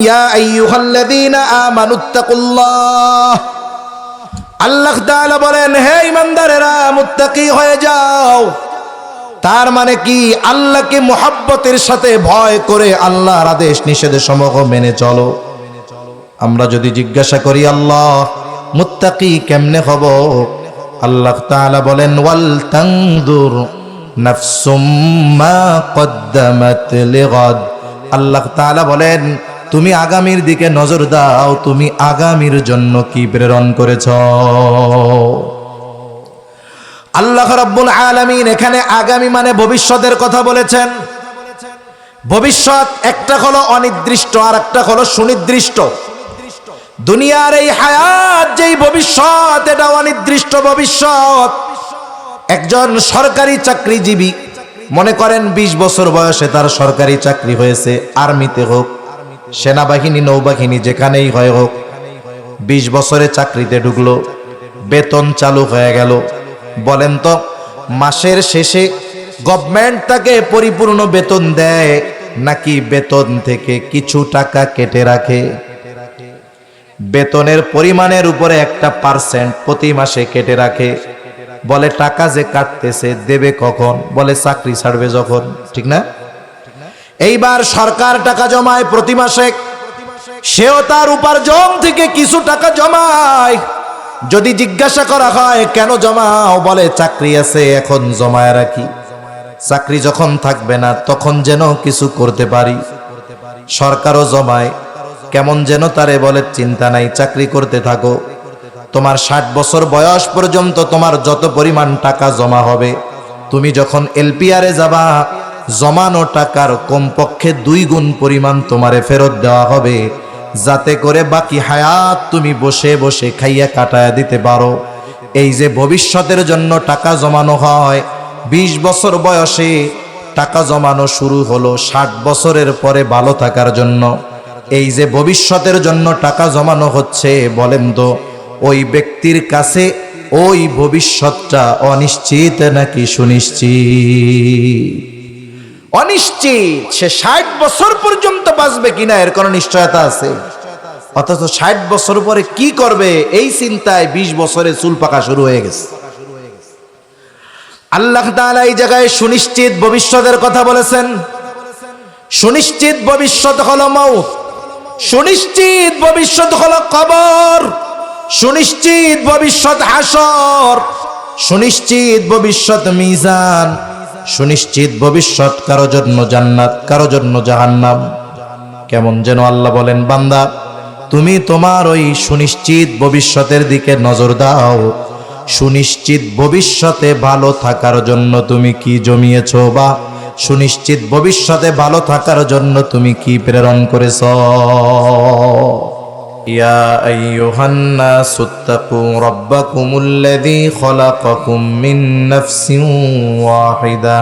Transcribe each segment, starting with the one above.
ইয়া আইয়ুহাল্লাযীনা আমানুত্তাকুল্লাহ, আল্লাহ তাআলা বলেন হে ঈমানদারেরা মুত্তাকি হয়ে যাও। তার মানে কি? আল্লাহকে মুহাব্বতের সাথে ভয় করে আল্লাহর আদেশ নিষেধ সমূহ মেনে চলো। আমরা যদি জিজ্ঞাসা করি আল্লাহ মুত্তাকি কেমনে হব, আল্লাহ তাআলা বলেন ওয়াল তানজুর নাফসুম মা কদ্দামাত লিগাদ। আল্লাহ তাআলা বলেন তুমি আগামীর দিকে নজর দাও, তুমি আগামীর জন্য কি প্রেরণ করেছ। আল্লাহ রাব্বুল আলামিন এখানে আগামী মানে ভবিষ্যতের কথা বলেছেন। ভবিষ্যৎ একটা হলো অনির্দিষ্ট আর একটা হলো সুনির্দিষ্ট। দুনিয়ার এই হায়াত যেই ভবিষ্যৎ, এটা অনির্দিষ্ট ভবিষ্যৎ। একজন সরকারি চাকরিজীবী, মনে করেন 20 বছর বয়সে তার সরকারি চাকরি হয়েছে, আর্মিতে হোক, সেনাবাহিনী, নৌবাহিনী, যেখানেই হয় হোক, 20 বছরে চাকরিতে ঢুকলো, বেতন চালু হয়ে গেল। বলেন তো মাসের শেষে গভর্নমেন্ট তাকে পরিপূর্ণ বেতন দেয় নাকি বেতন থেকে কিছু টাকা কেটে রাখে? বেতনের পরিমাণের উপরে একটা % প্রতি মাসে কেটে রাখে। বলে টাকা যে কাটতেছে দেবে কখন? বলে চাকরি ছাড়বে যখন। ঠিক না? এইবার সরকার টাকা জমায় প্রতি মাসে, সেও তার উপার্জন থেকে কিছু টাকা জমায়। যদি জিজ্ঞাসা করা হয় কেন জমাও, বলে চাকরি আছে এখন জমায় রাখি, চাকরি যখন থাকবে না তখন যেন কিছু করতে পারি। সরকারও জমায়, কেমন যেন তারে বলে চিন্তা নাই, চাকরি করতে থাকো। তোমার 60 বছর বয়স পর্যন্ত তোমার যত পরিমাণ টাকা জমা হবে, তুমি যখন এলপিআরে যাবা জমানো টাকার কমপক্ষে 2 গুণ পরিমাণ তোমারে ফেরত দেওয়া হবে, যাতে করে বাকি হায়াত তুমি বসে বসে খাইয়া কাটায়া দিতে পারো। এই যে ভবিষ্যতের জন্য টাকা জমানো হয়, 20 বছর বয়সে টাকা জমানো শুরু হলো 60 বছরের পরে ভালো থাকার জন্য। এই যে ভবিষ্যতের জন্য টাকা জমানো হচ্ছে, বলেন তো ওই ব্যক্তির কাছে ওই ভবিষ্যৎটা অনিশ্চিত নাকি সুনিশ্চিত? অনিশ্চিত। সে 60 বছর পর্যন্ত বাঁচবে কিনা এর কোনো নিশ্চয়তা আছে? অথচ 60 বছর পরে কি করবে এই চিন্তায় 20 বছরে চুল পাকা শুরু হয়ে গেছে। আল্লাহ তাআলা এই জায়গায় সুনিশ্চিত ভবিষ্যতের কথা বলেছেন। সুনিশ্চিত ভবিষ্যৎ হলো মউত, সুনিশ্চিত ভবিষ্যৎ হলো কবর, সুনিশ্চিত ভবিষ্যৎ হাসর, সুনিশ্চিত ভবিষ্যৎ মিজান, সুনিশ্চিত ভবিষ্যৎ কারো জন্য জান্নাত, কারো জন্য জাহান্নাম। কেমন যেন আল্লাহ বলেন বান্দা তুমি তোমার ওই সুনিশ্চিত ভবিষ্যতের দিকে নজর দাও। সুনিশ্চিত ভবিষ্যতে ভালো থাকার জন্য তুমি কি জমিয়েছো, বা সুনিশ্চিত ভবিষ্যতে ভালো থাকার জন্য তুমি কি প্রেরণ করেছ। ইয়া আইয়ুহান নাসুত্তাকু রাব্বাকুমুল্লাযী খলাকাকুম মিন নাফসিন ওয়াহিদা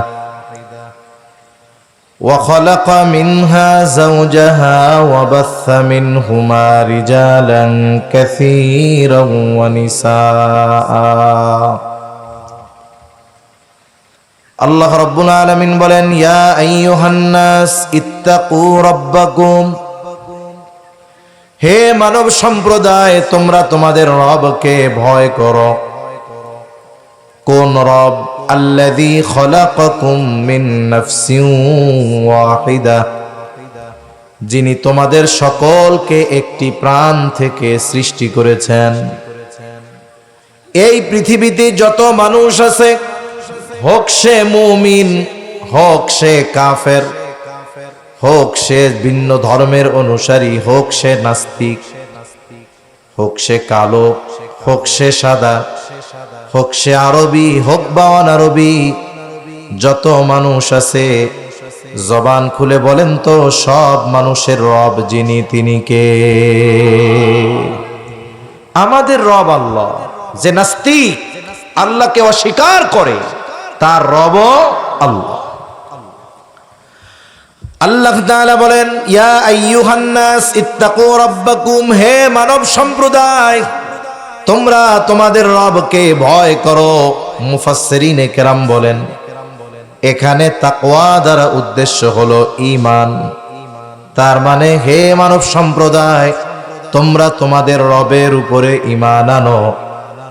وخلق منها زوجها وبث منهما رجالا كثيرا ونساء। আল্লাহ রাব্বুল আলামিন বলেন ইয়া আইয়ুহান নাস ইত্তাকু রাব্বাকুম, হে মানব সম্প্রদায় তোমরা তোমাদের রবকে ভয় করো। কোন রব? আল্লাযী খলাকাকুম মিন নাফসিন ওয়াহিদা, যিনি তোমাদের সকলকে একটি প্রাণ থেকে সৃষ্টি করেছেন। এই পৃথিবীতে যত মানুষ আছে, হোক সে মুমিন, হোক সে কাফের, হোক সে ভিন্ন ধর্মের অনুসারী, হোক সে নাস্তিক, হোক সে কালো, হোক সে সাদা, হোক সে আরবি, হোক বা অনারবি, যত মানুষ আছে জবান খুলে বলেন তো সব মানুষের রব যিনি, তিনি কে? আমাদের রব আল্লাহ। যে নাস্তিক, আল্লাহকে অস্বীকার করে, তার রব আল্লাহ। আল্লাহ তাআলা বলেন ইয়া আইয়ুহান নাস ইত্তাকু রাব্বাকুম, হে মানব সম্প্রদায় তোমরা তোমাদের রবকে ভয় করো। মুফাসসিরিনে কেরাম বলেন এখানে তাকওয়া দ্বারা উদ্দেশ্য হলো ঈমান। তার মানে হে মানব সম্প্রদায়, তোমরা তোমাদের রবের উপরে ঈমান আনো।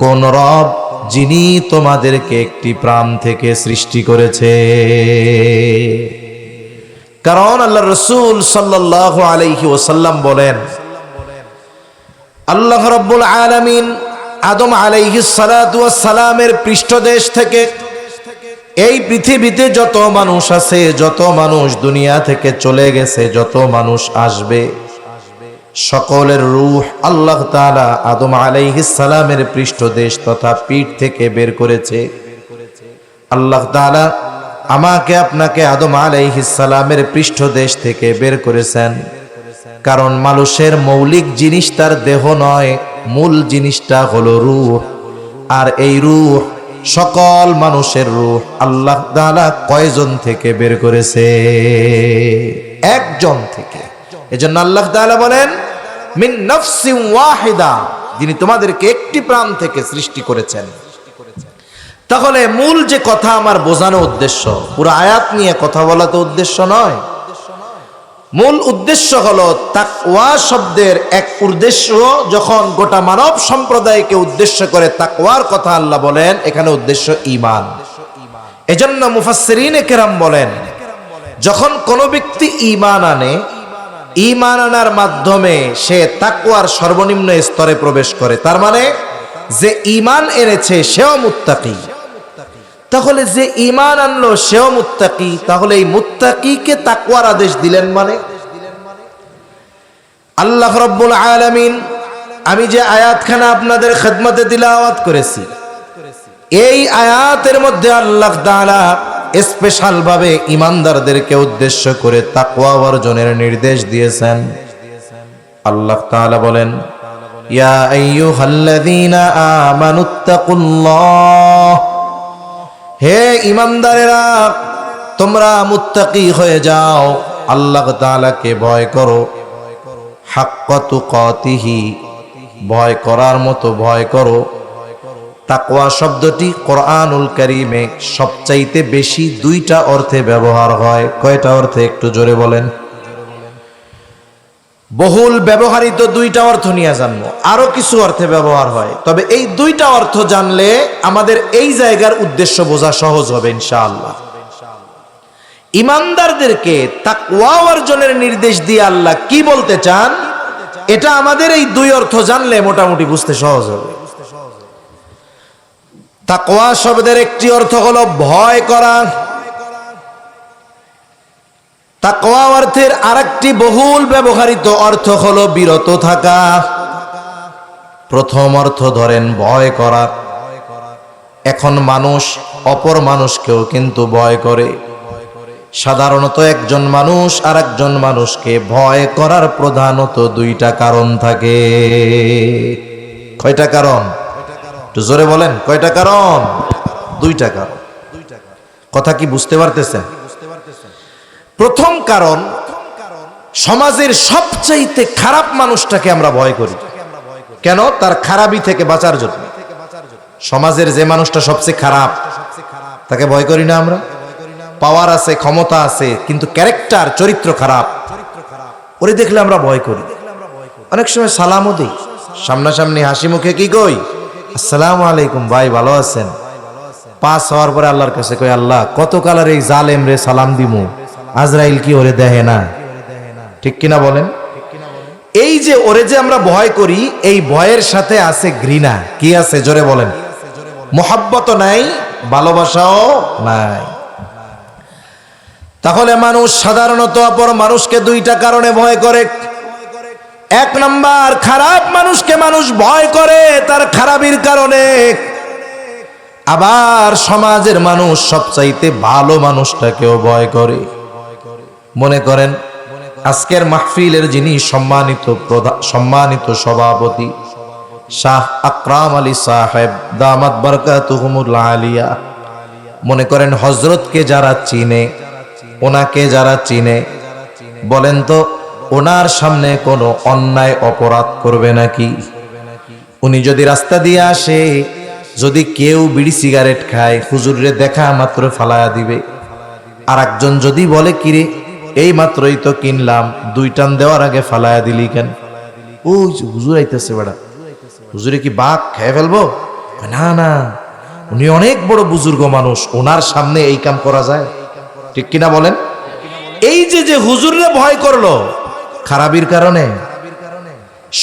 কোন রব? যিনি তোমাদেরকে একটি প্রাণ থেকে সৃষ্টি করেছে। কারণ আল্লাহ রাসূল সাল্লাল্লাহু আলাইহি ওয়াসাল্লাম বলেন, আল্লাহ রাব্বুল আলামিন আদম আলাইহিস সালাতু ওয়াস সালামের পৃষ্ঠদেশ থেকে এই পৃথিবীতে যত মানুষ আছে, যত মানুষ দুনিয়া থেকে চলে গেছে, যত মানুষ আসবে, সকলের রূহ আল্লাহ তাআলা আদম আলাইহিস সালামের পৃষ্ঠদেশ তথা পিঠ থেকে বের করেছে। আল্লাহ তাআলা আমাকে আপনাকে আদম আলাইহিস সালামের পৃষ্ঠদেশ থেকে বের করেছেন। কারণ মানুষের মৌলিক জিনিস তার দেহ নয়, মূল জিনিসটা হলো রূহ। আর এই রূহ, সকল মানুষের রূহ আল্লাহ তাআলা কয়জন থেকে বের করেছে? একজন থেকে। এজন্য আল্লাহ তাআলা বলেন মিন নাফসিন ওয়াহিদা, যিনি তোমাদেরকে একটি প্রাণ থেকে সৃষ্টি করেছেন। তাহলে মূল যে কথা আমার বোঝানো উদ্দেশ্য, পুরো আয়াত নিয়ে কথা বলা তো উদ্দেশ্য নয়। মূল উদ্দেশ্য হলো তাকওয়া শব্দের এক উদ্দেশ্য, যখন গোটা মানব সম্প্রদায়কে উদ্দেশ্য করে তাকওয়ার কথা আল্লাহ বলেন, এখানে উদ্দেশ্য ঈমান। এজন্য মুফাসসিরিনে কেরাম বলেন, যখন কোনো ব্যক্তি ঈমান আনে, ঈমান আনার মাধ্যমে সে তাকওয়ার সর্বনিম্ন স্তরে প্রবেশ করে। তার মানে যে ঈমান এনেছে সেও মুত্তাকি। তাহলে যে ঈমান আনলো সেও মুত্তাকি, তাহলে এই মুত্তাকিকে তাকওয়ার আদেশ দিলেন মানে? আল্লাহ রাব্বুল আলামিন, আমি যে আয়াতখানা আপনাদের খেদমতে তিলাওয়াত করেছি, এই আয়াতের মধ্যে আল্লাহ তাআলা স্পেশাল ভাবে ঈমানদারদেরকে উদ্দেশ্য করে তাকওয়া অর্জনের নির্দেশ দিয়েছেন। আল্লাহ তাআলা বলেন, ইয়া আইয়ুহাল্লাযীনা আমানুত্তাকুল্লাহ, হে ঈমানদারেরা, তোমরা মুত্তাকি হয়ে যাও, আল্লাহ তাআলাকে ভয় করো। হাক্কা তুকাতিহি, ভয় করার মতো ভয় করো। তাকওয়া শব্দটি কোরআনুল কারীমে সবচাইতে বেশি দুইটা অর্থে ব্যবহার হয়। কয়টা অর্থে একটু জোরে বলেন? বহুল ব্যবহৃত দুইটা অর্থ নিয়ে জানবো, আরো কিছু অর্থে ব্যবহার হয়, তবে এই দুইটা অর্থ জানলে আমাদের এই জায়গার উদ্দেশ্য বোঝা সহজ হবে ইনশাআল্লাহ। ঈমানদারদেরকে তাকওয়া অর্জনের নির্দেশ দিয়ে আল্লাহ কি বলতে চান, এটা আমাদের এই দুই অর্থ জানলে মোটামুটি বুঝতে সহজ হবে। তাকওয়া শব্দের একটি অর্থ হলো ভয় করা। তাকওয়া অর্থের আরেকটি বহুল ব্যবহৃত অর্থ হলো বিরত থাকা। প্রথম অর্থ ধরেন ভয় করা। এখন মানুষ অপর মানুষকেও কিন্তু ভয় করে। সাধারণত একজন মানুষ আর একজন মানুষকে ভয় করার প্রধানত দুইটা কারণ থাকে। কয়টা কারণ? একটু জোরে বলেন, কয়টা কারণ? দুইটা কারণ। কথা কি বুঝতে পারতেছেন? প্রথম কারণ, সমাজের সবচাইতে খারাপ মানুষটাকে আমরা ভয় করি। কেন? তার খারাপই থেকে বাঁচার জন্য। সমাজের যে মানুষটা সবচেয়ে খারাপ, তাকে ভয় করি না আমরা? পাওয়ার আছে, ক্ষমতা আছে, কিন্তু ক্যারেক্টার, চরিত্র খারাপ, ওরে দেখলে আমরা ভয় করি। অনেক সময় সালামও দিই, সামনাসামনি হাসি মুখে কি কই, আসসালামু আলাইকুম ভাই, ভালো আছেন? পাস হওয়ার পরে আল্লাহর কাছে কই, আল্লাহ কত কালার এই জালেম রে সালাম দিমু, আজরাইল কি ওরে দেখে না? ঠিক কিনা বলেন? এই যে ওরে যে আমরা ভয় করি, এই ভয়ের সাথে আছে ঘৃণা। কি আছে জোরে বলেন? মোহাব্বত নাই, ভালোবাসাও নাই। তাহলে মানুষ সাধারণত অপর মানুষকে দুইটা কারণে ভয় করে। এক নাম্বার, খারাপ মানুষকে মানুষ ভয় করে তার খারাপির কারণে। আবার সমাজের মানুষ সবচাইতে ভালো মানুষটাকেও ভয় করে। মনে করেন আজকের মাহফিলের যিনি সম্মানিত সভাপতি শাহ আকরাম আলী সাহেব দামাত বারকাতুহুমুল আলিয়া, মনে করেন হযরতকে যারা চিনে, ওনাকে যারা চিনে, বলেন তো ওনার সামনে কোনো অন্যায় অপরাধ করবে নাকি? উনি যদি রাস্তা দিয়ে আসে, যদি কেউ বিড়ি সিগারেট খায়, হুজুরে দেখা মাত্র ফালায়া দিবে। আর একজন যদি বলে, কিরে এই মাত্রই তো কিনলাম, 2 টান দেওয়ার আগে ফালায়া দিলি কেন? ওই যে হুজুর আইতেছে বেড়া, হুজুরে কি বাঘ খেয়ে ফেলবো? না না, উনি অনেক বড় বুজুর্গ মানুষ, ওনার সামনে এই কাম করা যায়? ঠিক কিনা বলেন? এই যে হুজুরে ভয় করলো, খারাপির কারণে,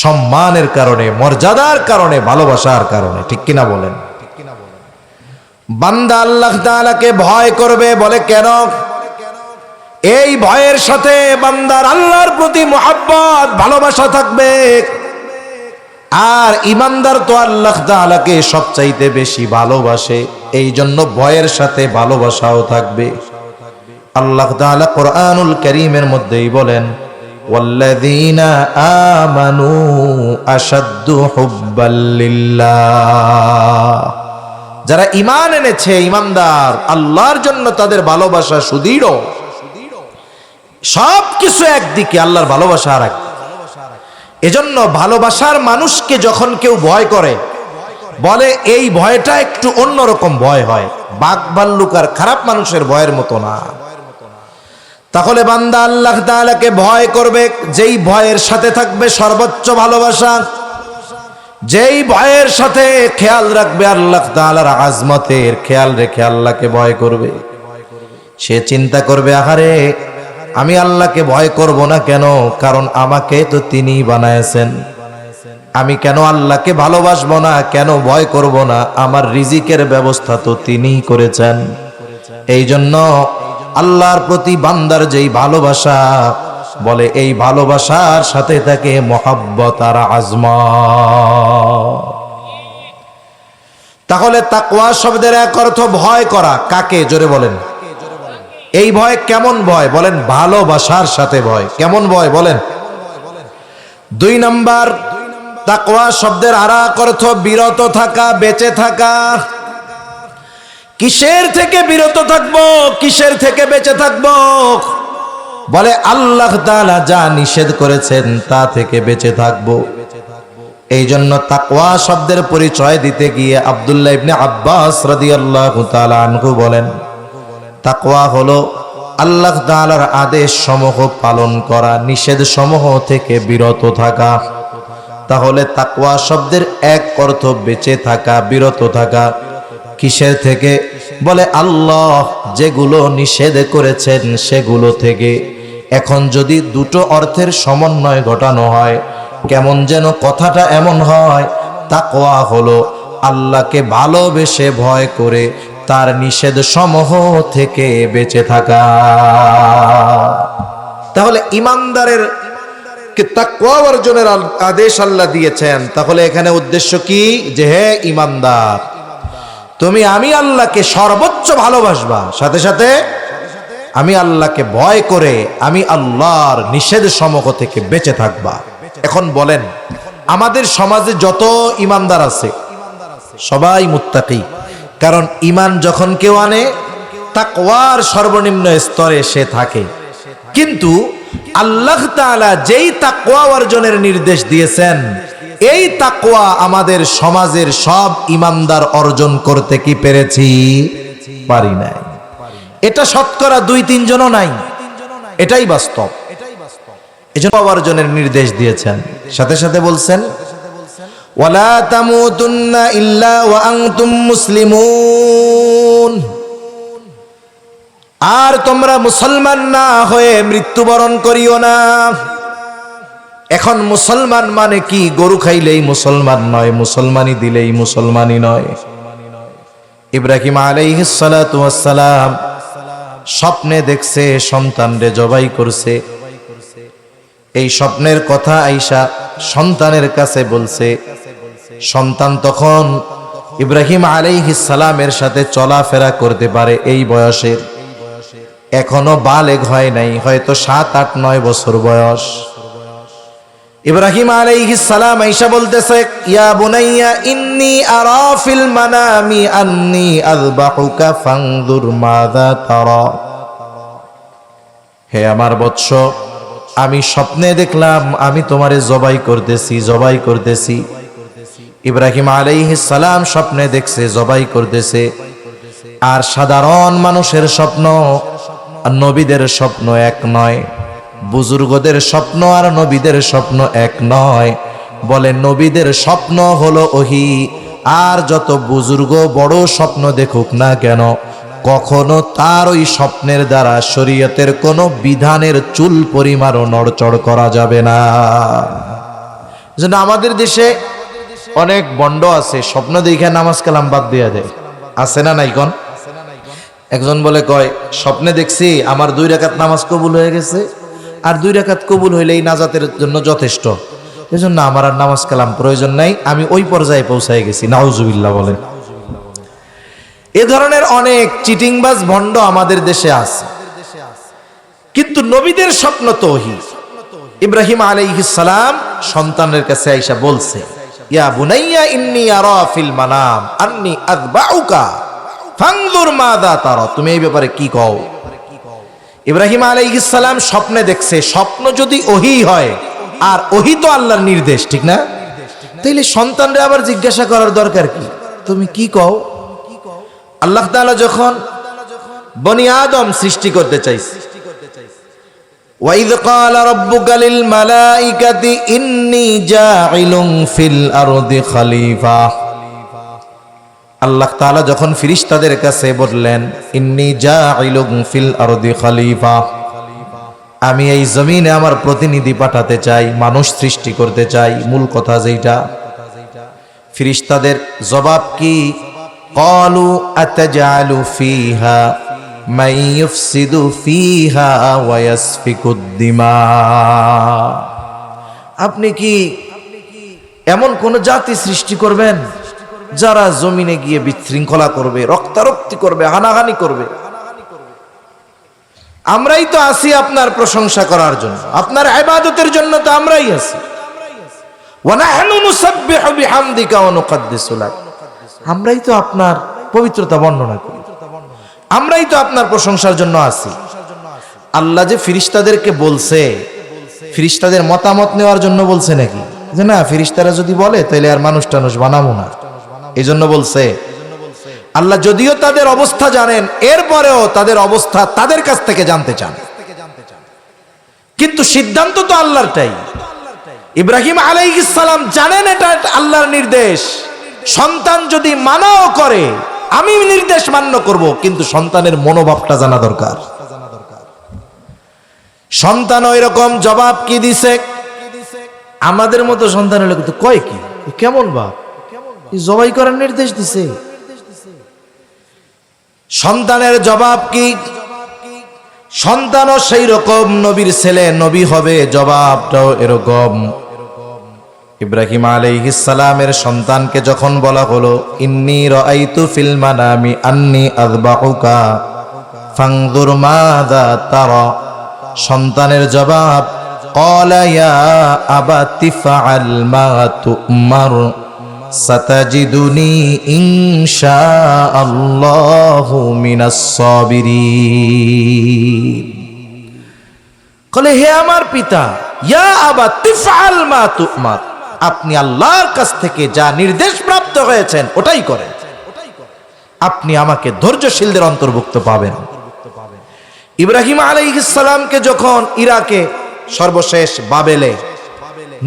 সম্মানের কারণে, মর্যাদার কারণে, ভালোবাসার কারণে। ঠিক কিনা বলেন? বান্দা আল্লাহ তাআলাকে ভয় করবে, বলে কেন? এই ভয়ের সাথে বান্দার আল্লাহর প্রতি মুহাব্বত, ভালোবাসা থাকবে। আর ইমানদার তো আল্লাহ তাআলাকে সবচাইতে বেশি ভালোবাসে, এই জন্য ভয়ের সাথে ভালোবাসাও থাকবে। আল্লাহ তাআলা কোরআনুল কারীমের মধ্যেই বলেন, ওয়াল্লাযীনা আমানু আশাদ্দু হুব্বাল লিল্লাহ, যারা ঈমান এনেছে, ঈমানদার, আল্লাহর জন্য তাদের ভালোবাসা সুদৃঢ়। সবকিছু একদিকে, আল্লাহর ভালোবাসা আর এক। এজন্য ভালোবাসার মানুষকে যখন কেউ ভয় করে, বলে এই ভয়টা একটু অন্যরকম ভয় হয়, বাঘ ভাল্লুক আর খারাপ মানুষের ভয়ের মতো না। তাহলে বান্দা আল্লাহ তাআলাকে ভয় করবে, যেই ভয়ের সাথে থাকবে সর্বোচ্চ ভালোবাসা, যেই ভয়ের সাথে খেয়াল রাখবে আল্লাহ তাআলার আজমতের খেয়াল রেখে আল্লাহকে ভয় করবে, সে চিন্তা করবে, আহারে আমি আল্লাহকে ভয় করব না কেন? কারণ আমাকে তো তিনি বানায়েছেন। আমি কেন আল্লাহকে ভালোবাসবো না, কেন ভয় করব না? আমার রিজিকের ব্যবস্থা তো তিনিই করেছেন। এই জন্য আল্লাহর প্রতি বান্দার যেই ভালোবাসা, বলে এই ভালোবাসার সাথে থাকে মহব্বত আর আজমত। তাহলে তাকওয়া শব্দের এক অর্থ ভয় করা। কাকে? জোরে বলেন। এই ভয় কেমন ভয়? বলেন ভালোবাসার সাথে ভয়। কেমন ভয় বলেন? 2 নাম্বার, তাকওয়া শব্দের আর এক অর্থ বিরত থাকা, বেঁচে থাকা। কিসের থেকে বিরত থাকবো? কিসের থেকে বেঁচে থাকবো? বলে আল্লাহ তাআলা যা নিষেধ করেছেন তা থেকে বেঁচে থাকবো। এই জন্য তাকওয়া শব্দের পরিচয় দিতে গিয়ে আব্দুল্লাহ ইবনে আব্বাস রাদিয়াল্লাহু তাআলা আনহু বলেন, তাকওয়া হলো আল্লাহ তাআলার আদেশ সমূহ পালন করা, নিষেধ সমূহ থেকে বিরত থাকা। তাহলে তাকওয়া শব্দের এক অর্থ বেঁচে থাকা, বিরত থাকা। কিসের থেকে? বলে আল্লাহ যেগুলো নিষেধ করেছেন সেগুলো থেকে। এখন যদি দুটো অর্থের সমন্বয় ঘটানো হয়, কেমন যেন কথাটা এমন হয়, তাকওয়া হলো আল্লাহকে ভালোবেসে ভয় করে তার নিষেধ সমূহ থেকে বেঁচে থাকা। তাহলে ইমানদারের তাকওয়া অর্জনের আদেশ আল্লাহ দিয়েছেন। তাহলে এখানে উদ্দেশ্য কি? যে হে ইমানদার, তুমি আমি আল্লাহকে সর্বোচ্চ ভালোবাসবা, সাথে সাথে আমি আল্লাহকে ভয় করে আমি আল্লাহর নিষেধ সমূহ থেকে বেঁচে থাকবা। এখন বলেন, আমাদের সমাজে যত ইমানদার আছে সবাই মুত্তাকি। কারণ ইমান যখন কেউ আনে, তাকওয়ার সর্বনিম্ন স্তরে সে থাকে। কিন্তু আল্লাহ তাআলা যেই তাকওয়া অর্জনের নির্দেশ দিয়েছেন, এই তাকওয়া আমাদের সমাজের সব ইমানদার অর্জন করতে কি পেরেছি? পারি নাই। এটা শতকরা 2-3 জনও নাই, এটাই বাস্তব। এজন্য অর্জনের নির্দেশ দিয়েছেন, সাথে সাথে বলছেন ওয়ালা তামুতুন্না ইল্লা ওয়া আনতুম মুসলিমুন, আর তোমরা মুসলমান না হয়ে মৃত্যুবরণ করিও না। এখন মুসলমান মানে কি? গরু খাইলেই মুসলমান নয়, মুসলমানি দিলেই মুসলমানি নয়। ইব্রাহিম আলাইহিস সালাতু ওয়াস সালাম স্বপ্নে দেখছে সন্তানরে জবাই করছে। এই স্বপ্নের কথা আয়েশা সন্তানের কাছে বলছে। সন্তান তখন ইব্রাহিম আলাইহিস সালামের সাথে চলাফেরা করতে পারে এই বয়সের, এখনো বালেগ হয় নাই, হয়তো 7-8-9 বছর বয়স। ইব্রাহিম আলাইহিস সালাম আয়েশা বলতেছে, ইয়া বুনাইয়া ইন্নী আরা ফিল মানামি আন্নী আযবাহুকা ফানজুর মাযা তারা, হে আমার বৎস, আমি স্বপ্নে দেখলাম আমি তোমারে জবাই করতেছি, জবাই করতেছি। ইব্রাহিম আলাইহিস সালাম স্বপ্নে দেখছে জবাই করতেছে। আর সাধারণ মানুষের স্বপ্ন আর নবীদের স্বপ্ন এক নয়, বুজুর্গদের স্বপ্ন আর নবীদের স্বপ্ন এক নয়। বলে নবীদের স্বপ্ন হলো ওহী, আর যত বুজুর্গ বড় স্বপ্ন দেখুক না কেন, কখনো তার ওই স্বপ্নের দ্বারা শরীয়তের কোনো বিধানের চুল পরিমাণও নড়চড় করা যাবে না। যেন আমাদের দেশে অনেক বন্ড আছে, স্বপ্ন দেখে নামাজ কালাম বাদ দিয়া দেয়, আছে না নাই কোন? একজন বলে কয় স্বপ্নে দেখছি আমার 2 রাকাত নামাজ কবুল হয়ে গেছে, আর 2 রাকাত কবুল হইলেই নাজাতের জন্য যথেষ্ট, এজন্য আমার আর নামাজ কালাম প্রয়োজন নাই, আমি ওই পর্যায়ে পৌঁছায় গেছি। নাউজুবিল্লাহ বলেন। এ ধরনের অনেক চিটিংবাজ ভণ্ড আমাদের দেশে আছে। কিন্তু নবীদের স্বপ্ন তো ওহী। ইব্রাহিম আলাইহিস সালাম সন্তানের কাছে আয়েশা বলছে, ইয়া বুনাইয়া ইন্নী আরা ফিল মানাম আন্নী আযবাউকা ফানজুর মাযা তারা। তুমি এই ব্যাপারে কি কও? ইব্রাহিম আলাইহিস সালাম স্বপ্নে দেখছে, স্বপ্ন যদি ওহী হয়, আর ওহী তো আল্লাহর নির্দেশ, ঠিক না? তাইলে সন্তানরে আবার জিজ্ঞাসা করার দরকার কি, তুমি কি কও? আল্লাহ তাআলা যখন বনি আদম সৃষ্টি করতে চাইছে, ওয়াইদ ক্বালা রাব্বুকা লিল মালাইকাতি ইন্নী জাইলুন ফিল আরদি খলিফা। আল্লাহ তাআলা যখন ফেরেশতাদের কাছে বললেন ইন্নী জাইলুন ফিল আরদি খলিফা, আমি এই জমিনে আমার প্রতিনিধি পাঠাতে চাই, মানুষ সৃষ্টি করতে চাই, মূল কথা যেটা, ফেরেশতাদের জবাব কি? ক্বালু আতাজআলু ফিহা মান ইউফসিদু ফিহা ওয়া ইয়াসফিকুদ দিমা। আপনি কি এমন কোন জাতি সৃষ্টি করবেন যারা জমিনে গিয়ে বিশৃঙ্খলা করবে, রক্তারক্তি করবে, হানাহানি করবে? আমরাই তো আছি আপনার প্রশংসা করার জন্য, আপনার ইবাদতের জন্য তো আমরাই আছি। ওয়া নাহনু নুসাব্বিহু বিহামদিকা ওয়া নুকদ্দিসু লাক। আমরাই তো আপনার পবিত্রতা বর্ণনা করি, আমরাই তো আপনার প্রশংসার জন্য আছি। আল্লাহ যে ফেরেশতাদেরকে বলছে, ফেরেশতাদের মতামত নেওয়ার জন্য বলছে নাকি? যে না, ফেরেশতারা যদি বলে তাহলে আর মানুষ টানুষ বানাবো না, এই জন্য বলছে। আল্লাহ যদিও তাদের অবস্থা জানেন, এরপরেও তাদের অবস্থা তাদের কাছ থেকে জানতে চান, কিন্তু সিদ্ধান্ত তো আল্লাহরটাই। ইব্রাহিম আলাইহিস সালাম জানেন এটা আল্লাহর নির্দেশ, সন্তান যদি মানাও করে আমি নির্দেশ মান্য করব, কিন্তু সন্তানের মনোভাবটা জানা দরকার। সন্তান ওই রকম জবাব কি দিছে? আমাদের মতো সন্তান হলে কিন্তু কয় কি, কেমন বাপ, জবাই করার নির্দেশ দিছে। সন্তানের জবাব কি? সন্তানও সেই রকম নবীর ছেলে, নবী হবে, জবাবটাও এরকম। ইব্রাহিম আলাইহিস সালামের সন্তানকে যখন বলা হলো ইন্নী রাআইতু ফিল মানামি আন্নী আযবাহুকা ফানজুর মাযা তারা, সন্তানের জবাব ক্বালা ইয়া আবাতি ফাআল মা তু'মার সাতাজিদুনি ইনশাআল্লাহু মিনাস সাবিরিন। বলে হে আমার পিতা, ইয়া আবাতি ফাআল মা তু'মার, আপনি আল্লাহর কাছ থেকে যা নির্দেশ প্রাপ্ত হয়েছেন ওটাই করেন, আপনি আমাকে ধৈর্যশীলদের অন্তর্ভুক্ত পাবেন। ইব্রাহিম আলাইহিস সালামকে যখন ইরাকে সর্বশেষ বাবেলে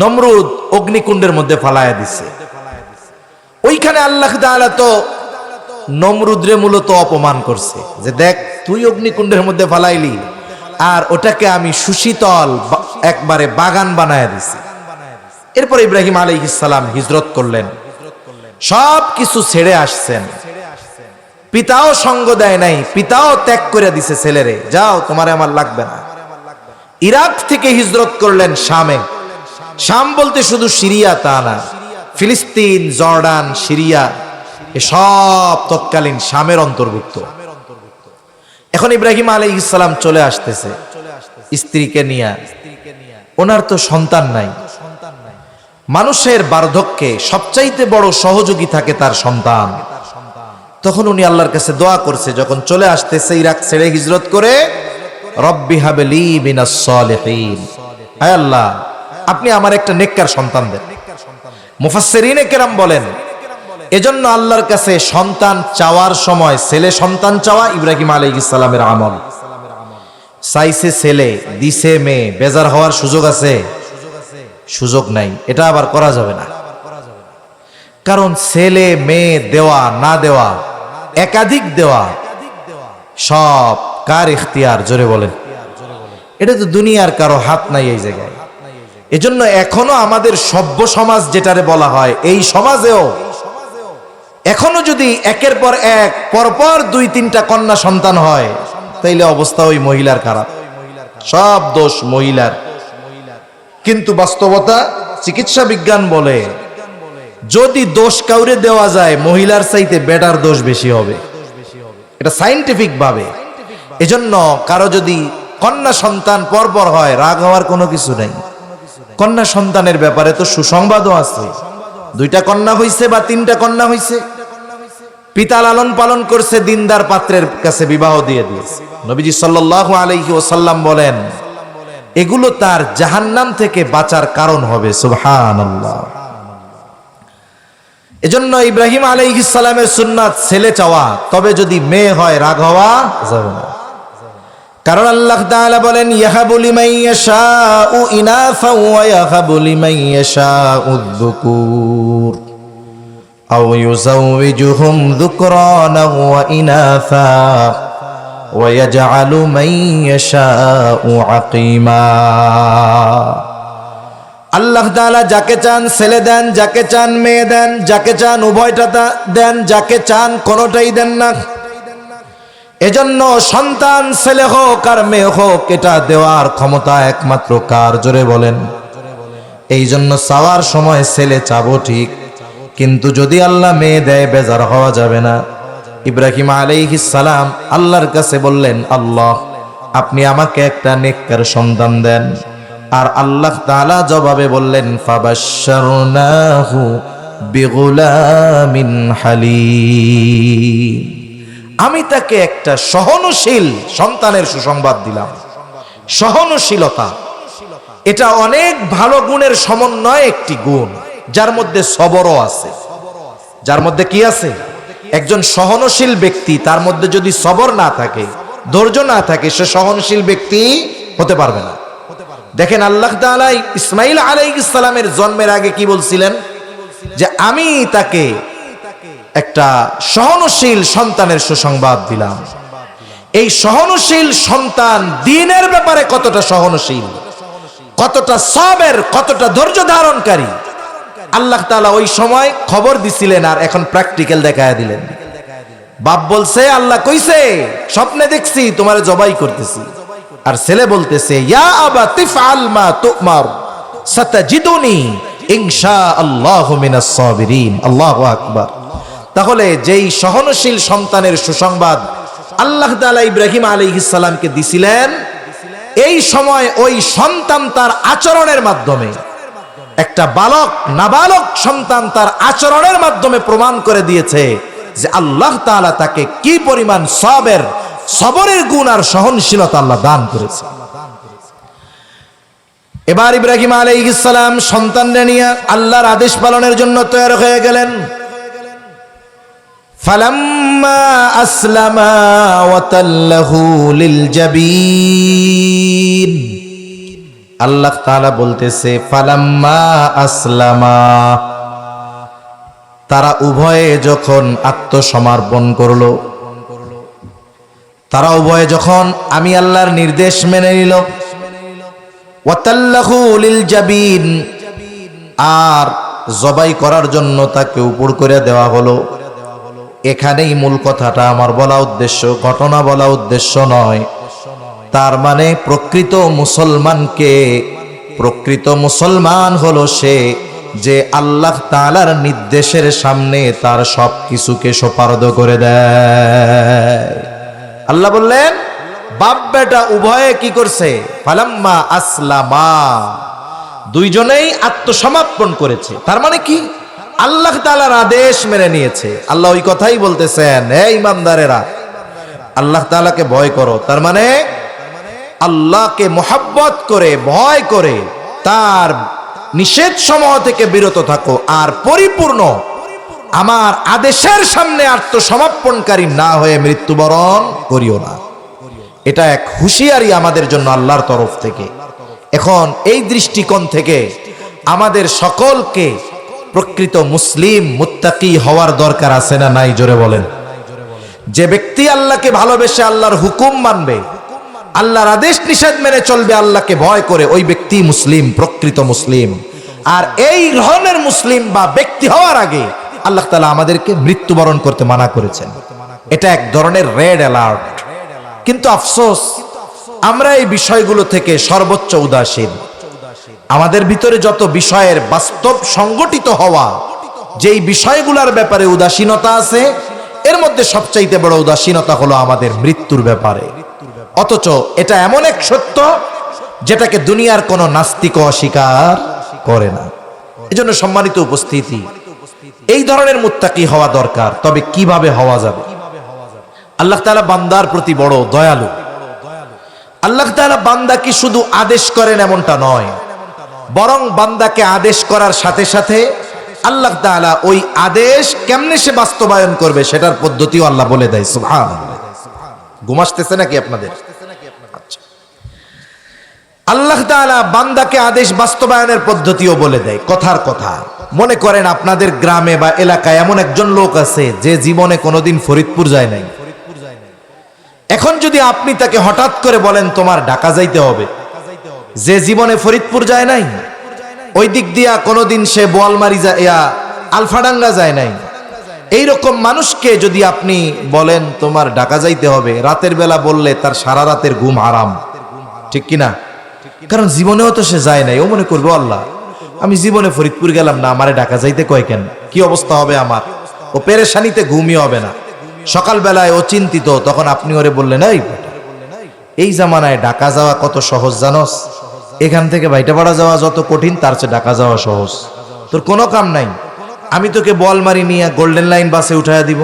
নমরুদ অগ্নিকুণ্ডের মধ্যে ফালায়া দিছে, ওইখানে আল্লাহ তাআলা তো নমরুদরে মূলত অপমান করছে, যে দেখ তুই অগ্নিকুণ্ডের মধ্যে ফালাইলি, আর ওটাকে আমি সুশীতল একবারে বাগান বানায়া দিছি। এরপর ইব্রাহিম আলাইহিস সালাম হিজরত করলেন, সব কিছু ছেড়ে আসছেন, পিতাও সঙ্গ দেয় নাই, পিতাও ত্যাগ করে দিছে ছেলেরে, যাও তোমারে আমার লাগবে না। ইরাক থেকে হিজরত করলেন শামে। শাম বলতে শুধু সিরিয়া তা না, ফিলিস্তিন, জর্ডান, সিরিয়া এসব তৎকালীন শামের অন্তর্ভুক্ত। এখন ইব্রাহিম আলাইহিস সালাম চলে আসতেছে স্ত্রীকে নিয়ে, ওনার তো সন্তান নাই। মানুষের বার্ধক্যে সবচাইতে বড় সহযোগী থাকে তার সন্তান। তখন উনি আল্লাহর কাছে দোয়া করছে, যখন চলে আসতেছে ইরাক ছেড়ে হিজরত করে, রব্বি হাবলি মিনাস সালিহিন, আয় আল্লাহ আপনি আমার একটা নেককার সন্তান দেন। মুফাসসিরিনে কেরাম বলেন, এজন্য আল্লাহর কাছে সন্তান চাওয়ার সময় ছেলে সন্তান চাওয়া ইব্রাহিম আলাইহিস সালামের আমল। চাইছে ছেলে, দিছে মেয়ে, বেজার হওয়ার সুযোগ আছে? সুযোগ নাই। এটা আবার করা যাবে না, কারণ ছেলে মেয়ে দেওয়া না দেওয়া, একাধিক দেওয়া, সব কার ইখতিয়ার? জোরে বলেন। এটা তো দুনিয়ার কারো হাত নাই এই জায়গায়। এজন্য এখনো আমাদের সভ্য সমাজ যেটারে বলা হয়, এই সমাজেও এখনো যদি একের পর এক পরপর 2-3টা কন্যা সন্তান হয়, তাইলে অবস্থা ওই মহিলার খারাপ, সব দোষ মহিলার। কিন্তু বাস্তবতা, চিকিৎসা বিজ্ঞান বলে যদি দোষ কাউরে দেওয়া যায়, মহিলার চাইতে বেটার দোষ বেশি হবে, এটা সায়েন্টিফিক ভাবে। এজন্য কারো যদি কন্যা সন্তান পরপর হয়, রাগ হওয়ার কোনো কিছু নাই। কন্যা সন্তানের ব্যাপারে তো সুসংবাদও আছে। 2টা কন্যা হইছে বা 3টা কন্যা হইছে, পিতা লালন পালন করছে, দিনদার পাত্রের কাছে বিবাহ দিয়ে দিয়েছে। নবীজি সাল্লাল্লাহু আলাইহি ওয়াসাল্লাম বলেন, এগুলো তার জাহান্নাম থেকে বাঁচার কারণ হবে। সুবহানাল্লাহ। এজন্য ইব্রাহিম আলাইহিস সালামের সুন্নাত ছেলে চাওয়া, তবে যদি মেয়ে হয় রাগ হওয়া যাবে না। কারণ আল্লাহ তাআলা বলেন, ইয়াহাবু লিমান ইয়াশাউ ইনাফা ওয়া ইয়াহাবু লিমান ইয়াশাউ যুকুর আও ইউযাওবিজুহুম যুকরানা ওয়া ইনাফা ওয়া ইয়াজআলু মান ইয়াশাউ আকীমা। আল্লাহ তাআলা যাকে চান ছেলে দেন, যাকে চান মেয়ে দেন, যাকে চান উভয়টা দেন, যাকে চান কোনোটাই দেন না। এজন্য সন্তান ছেলে হোক আর মেয়ে হোক, এটা দেওয়ার ক্ষমতা একমাত্র কার? জোরে বলেন। এই জন্য চাওয়ার সময় ছেলে চাবো ঠিক, কিন্তু যদি আল্লাহ মেয়ে দেয় বেজার হওয়া যাবে না। ইব্রাহিম আলাইহিস সালাম আল্লাহর কাছে বললেন, আল্লাহ আপনি আমাকে একটা নেককার সন্তান দেন। আর আল্লাহ তাআলা জবাবে বললেন, ফাবাশশারনাহু বিগুলামিন হালিম। আমি তাকে একটা সহনশীল সন্তানের সুসংবাদ দিলাম। সহনশীলতা এটা অনেক ভালো গুণের সমন্বয় একটি গুণ, যার মধ্যে সবরও আছে। যার মধ্যে কি আছে? একজন সহনশীল ব্যক্তি, তার মধ্যে যদি সবর না থাকে, ধৈর্য না থাকে, সে সহনশীল ব্যক্তি হতে পারবে না। দেখেন আল্লাহ তাআলা ইসমাঈল আলাইহিস সালামের জন্মের আগে কি বলছিলেন? যে আমি তাকে একটা সহনশীল সন্তানের সুসংবাদ দিলাম। এই সহনশীল সন্তান দ্বীনের ব্যাপারে কতটা সহনশীল, কতটা সবের, কতটা ধৈর্য ধারণকারী, আল্লাহ তাআলা ওই সময় খবর দিছিলেন, আর এখন প্র্যাকটিক্যাল দেখায় দিলেন। বাপ বলছে, আল্লাহ কইছে স্বপ্নে দেখছি তোমারে জবাই করতেছি, আর ছেলে বলতেছে, ইয়া আবা তিফআল মা তুমার সাতাজিদুনি ইনশাআল্লাহু মিনাস সাবিরিন। আল্লাহু আকবার। তাহলে যেই সহনশীল সন্তানের সুসংবাদ আল্লাহ তাআলা ইব্রাহিম আলাইহিস সালামকে দিছিলেন, এই সময় ওই সন্তান তার আচরণের মাধ্যমে, একটা বালক নাবালক সন্তান তার আচরণের মাধ্যমে প্রমাণ করে দিয়েছে যে আল্লাহ তাআলা তাকে কি পরিমাণ সবরের গুণ আর সহনশীলতা আল্লাহ দান করেছে। এবার ইব্রাহিম আলাইহিস সালাম সন্তানদের নিয়ে আল্লাহর আদেশ পালনের জন্য তৈরি হয়ে গেলেন। ফালাম্মা আসলামা ওয়া তাল্লাহু লিল জাবিন। আল্লাহ তাআলা বলতেছে, ফালাম্মা আসলামা, তারা উভয়ে যখন আত্মসমর্পণ করলো, তারা উভয়ে যখন আমি আল্লাহর নির্দেশ মেনে নিল, ওয়া তাল্লাহু লিল জাবিন, আর জবাই করার জন্য তাকে উপর করে দেওয়া হলো। এখানেই মূল কথাটা আমার বলা উদ্দেশ্য, ঘটনা বলা উদ্দেশ্য নয়। তার মানে প্রকৃত মুসলমান হলো সে যে আল্লাহ তাআলার নির্দেশের সামনে তার সব কিছুকে সোপারদ করে দেয়। আল্লাহ বললেন, বাপ বেটা উভয়ে কি করছে? ফালাম্মা আসলামা, দুইজনেই আত্মসমর্পণ করেছে। তার মানে কি? আল্লাহ তাআলার আদেশ মেনে নিয়েছে। আল্লাহ ওই কথাই বলতেছেন, হে ইমানদারেরা, আল্লাহ তাআলাকে ভয় করো। তার মানে আল্লাহকে মোহাব্বত করে, ভয় করে, তার নিষেধ সমূহ থেকে বিরত থাকো, আর পরিপূর্ণ আমার আদেশের সামনে আত্মসমর্পণকারী না হয়ে মৃত্যুবরণ করিও না। এটা এক হুঁশিয়ারি আমাদের জন্য আল্লাহর তরফ থেকে। এখন এই দৃষ্টিকোণ থেকে আমাদের সকলকে প্রকৃত মুসলিম মুত্তাকি হওয়ার দরকার আছে না নাই? জোরে বলেন। যে ব্যক্তি আল্লাহকে ভালোবেসে আল্লাহর হুকুম মানবে, আল্লাহর আদেশ নিষেধ মেনে চলবে, আল্লাহকে ভয় করে, ওই ব্যক্তি মুসলিম, প্রকৃত মুসলিম। আর এই ধরনের মুসলিম বা ব্যক্তি হওয়ার আগে আল্লাহ তাআলা আমাদেরকে মৃত্যুবরণ করতে মানা করেছেন। এটা এক ধরনের রেড অ্যালার্ট। কিন্তু আফসোস, আমরা এই বিষয়গুলো থেকে সর্বোচ্চ উদাসীন। আমাদের ভিতরে যত বিষয়ের বাস্তব সংগঠিত হওয়া, যেই বিষয়গুলোর ব্যাপারে উদাসীনতা আছে, এর মধ্যে সবচাইতে বড় উদাসীনতা হলো আমাদের মৃত্যুর ব্যাপারে। অথচ এটা এমন এক সত্য যেটাকে দুনিয়ার কোনো নাস্তিক অস্বীকার করে না। এজন্য সম্মানিত উপস্থিতি, এই ধরনের মুত্তাকি হওয়া দরকার। তবে কিভাবে হওয়া যাবে? আল্লাহ তাআলা বান্দার প্রতি বড় দয়ালু। আল্লাহ তাআলা বান্দাকে শুধু আদেশ করেন এমনটা নয়, বরং বান্দাকে আদেশ করার সাথে সাথে আল্লাহ তাআলা ওই আদেশ কেমনে সে বাস্তবায়ন করবে সেটার পদ্ধতিও আল্লাহ বলে দেয়। সুবহানাল্লাহ। ঘুম আসতেছে নাকি আপনাদের? আচ্ছা, আল্লাহ তাআলা বান্দাকে আদেশ বাস্তবায়নের পদ্ধতিও বলে দেয়, কথার কথা। মনে করেন আপনাদের গ্রামে বা এলাকায় এমন একজন লোক আছে যে জীবনে কোনোদিন ফরিদপুর যায় নাই। এখন যদি আপনি তাকে হঠাৎ করে বলেন তোমার ঢাকা যাইতে হবে, যে জীবনে ফরিদপুর যায় নাই, ওই দিক দিয়া কোনোদিন সে বোয়ালমারি আলফাডাঙ্গা যায় নাই, এইরকম মানুষকে যদি আপনি বলেন তোমার ঢাকা যাইতে হবে, রাতের বেলা বললে তার সারা রাতের ঘুম হারাম, ঠিক কিনা? কারণ জীবনেও তো সে যায় নাই। ও মনে করবো আল্লাহ, আমি জীবনে ফরিদপুর গেলাম না, আমারে ঢাকা যাইতে কয় কেন? কি অবস্থা হবে আমার? ও পেরেশানিতে ঘুমই হবে না। সকালবেলায় ও চিন্তিত, তখন আপনি ওরে বললেন এই জামানায় ঢাকা যাওয়া কত সহজ জানোস? এখান থেকে ভাইটাপাড়া যাওয়া যত কঠিন, তার চেয়ে ঢাকা যাওয়া সহজ। তোর কোনো কাম নাই, আমি তোকে বোয়ালমারি নিয়ে গোল্ডেন লাইন বাসে উঠাইয়া দিব,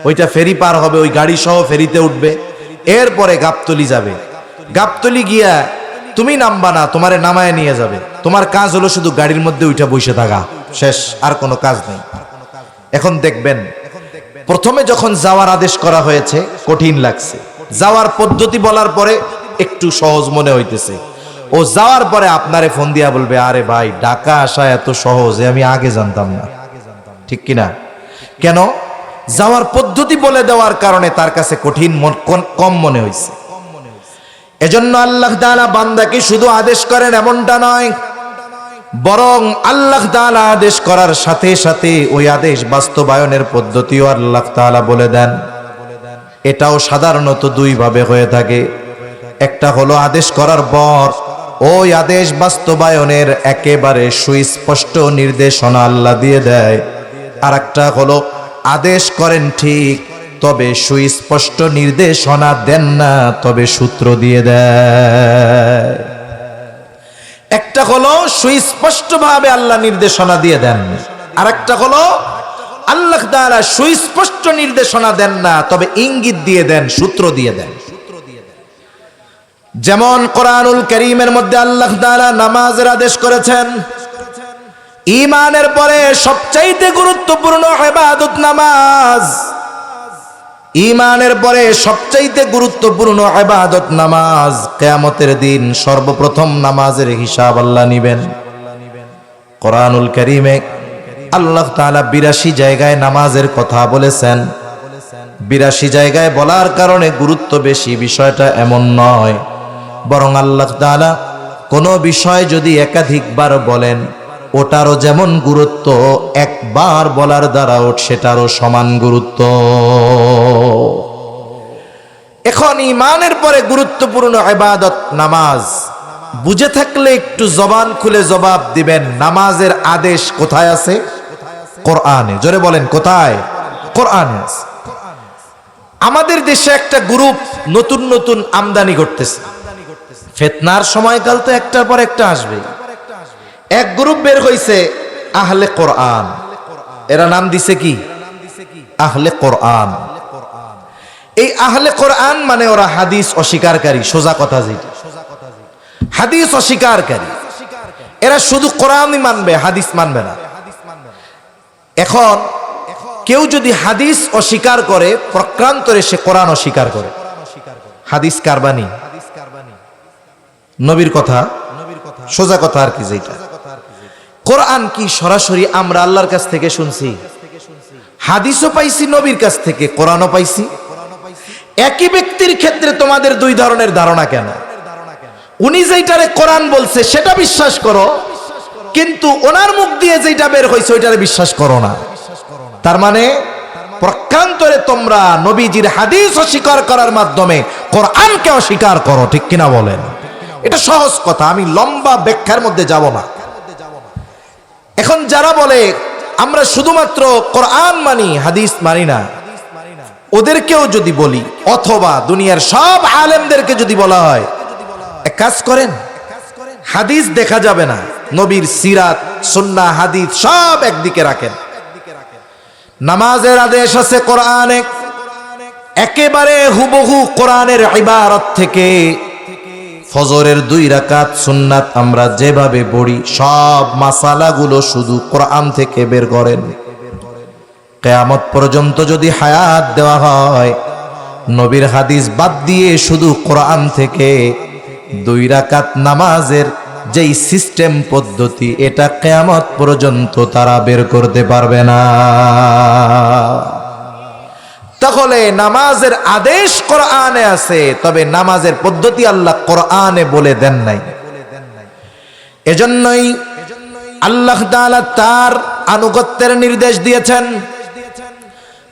ওইটা ফেরি পার হবে, ওই গাড়ি সহ ফেরিতে উঠবে, এরপরে গাবতলি যাবে, গাবতলি গিয়া তুমি নামবা না, তোমারে নামায় নিয়ে যাবে। তোমার কাজ হলো শুধু গাড়ির মধ্যে উঠা বসে থাকা, শেষ, আর কোনো কাজ নেই। এখন দেখবেন, প্রথমে যখন যাওয়ার আদেশ করা হয়েছে কঠিন লাগছে, যাওয়ার পদ্ধতি বলার পরে একটু সহজ মনে হইতেছে। ও যাওয়ার পরে আপনারে ফোন দিয়া বলবে, আরে ভাই ঢাকা আসা এত সহজ, আমি আগে জানতাম না, ঠিক কিনা? কেন? যাওয়ার পদ্ধতি বলে দেওয়ার কারণে তার কাছে কঠিন কম মনে হয়েছে। এজন্য আল্লাহ তাআলা বান্দাকে শুধু আদেশ করেন এমনটা নয়, বরং আল্লাহ তাআলা আদেশ করার সাথে সাথে ওই আদেশ বাস্তবায়নের পদ্ধতিও আল্লাহ তাআলা বলে দেন। এটাও সাধারণত দুই ভাবে হয়ে থাকে। একটা হলো আদেশ করার পর ওই আদেশ বাস্তবায়নের একেবারে সুস্পষ্ট নির্দেশনা আল্লাহ দিয়ে দেয়, আর একটা হলো আদেশ করেন ঠিক, তবে সুস্পষ্ট নির্দেশনা দেন না, তবে সূত্র দিয়ে দেয়। একটা হলো সুস্পষ্টভাবে আল্লাহ নির্দেশনা দিয়ে দেন, আর একটা হলো আল্লাহ তাআলা সুস্পষ্ট নির্দেশনা দেন না, তবে ইঙ্গিত দিয়ে দেন, সূত্র দিয়ে দেন। যেমন কোরআনুল কারীমের মধ্যে আল্লাহ তাআলা নামাজের আদেশ করেছেন। ঈমানের পরে সবচাইতে গুরুত্বপূর্ণ ইবাদত নামাজ। ঈমানের পরে সবচাইতে গুরুত্বপূর্ণ ইবাদত নামাজ। কিয়ামতের দিন সর্বপ্রথম নামাজের হিসাব আল্লাহ নেবেন। কোরআনুল কারীমে আল্লাহ তাআলা ৮২ জায়গায় নামাজের কথা বলেছেন। ৮২ জায়গায় বলার কারণে গুরুত্ব বেশি, বিষয়টা এমন নয়, বরং আল্লাহ তাআলা কোনো বিষয় যদি একাধিকবার বলেন, ওটারও যেমন গুরুত্ব, একবার বলার দ্বারাও সেটারও সমান গুরুত্ব। এখন ঈমানের পরে গুরুত্বপূর্ণ ইবাদত নামাজ বুঝে থাকলে একটু জবান খুলে জবাব দিবেন, নামাজের আদেশ কোথায় আছে? কোরআনে। জোরে বলেন, কোথায়? কোরআনে আছে। আমাদের দেশে একটা গ্রুপ নতুন নতুন আমদানি করতেছে। ফিতনার সময়কাল তো একটার পর একটা আসবে। এক গ্রুপ বের হইছে আহলে কোরআন। এরা নাম দিছে কি? আহলে কোরআন। এই আহলে কোরআন মানে ওরা হাদিস অস্বীকারী, সোজা কথা যেটা, হাদিস অস্বীকারী। এরা শুধু কোরআনই মানবে, হাদিস মানবে না। এখন কেউ যদি হাদিস অস্বীকার করে, প্রক্রান্তরে সে কোরআন অস্বীকার করে। হাদিস কারবানি, নবীর কথা, সোজা কথা আর কি। যেটা কোরআন কি সরাসরি আমরা আল্লাহর কাছ থেকে শুনছি, হাদিসও পাইছি নবীর কাছ থেকে, কোরআনও পাইছি। একই ব্যক্তির ক্ষেত্রে তোমাদের দুই ধরনের ধারণা কেন? উনি যেটারে কোরআন বলছে সেটা বিশ্বাস করো, কিন্তু ওনার মুখ দিয়ে যেটা বের হয়েছে ওইটারে বিশ্বাস করো না। তার মানে প্রকারান্তরে তোমরা নবীজির হাদিস অস্বীকার করার মাধ্যমে কোরআনকে অস্বীকার করো, ঠিক কিনা বলেন? এটা সহজ কথা, আমি লম্বা ব্যাখ্যার মধ্যে যাব না। এখন যারা বলে আমরা শুধুমাত্র কোরআন মানি, হাদিস মানি না, ওদেরকেও যদি বলি, অথবা দুনিয়ার সব আলেমদেরকে যদি বলা হয় এক কাজ করেন, হাদিস দেখা যাবে না, নবীর সিরাত সুন্নাহ হাদিস সব একদিকে রাখেন, নামাজের আদেশ আছে কোরআনে, একেবারে হুবহু কোরআনের ইবারত থেকে ফজরের 2 রাকাত সুন্নাত আমরা যেভাবে পড়ি সব মাসালাগুলো শুধু কোরআন থেকে বের করেন। কিয়ামত পর্যন্ত যদি হায়াত দেওয়া হয়, নবীর হাদিস বাদ দিয়ে শুধু কোরআন থেকে 2 রাকাত নামাজের যেই সিস্টেম পদ্ধতি, এটা কিয়ামত পর্যন্ত তারা বের করতে পারবে না। তাহলে নামাজের আদেশ কোরআনে আছে, তবে নামাজের পদ্ধতি আল্লাহ কোরআনে বলে দেন নাই। এজন্যই আল্লাহ তাআলা তার আনুগত্যের নির্দেশ দিয়েছেন।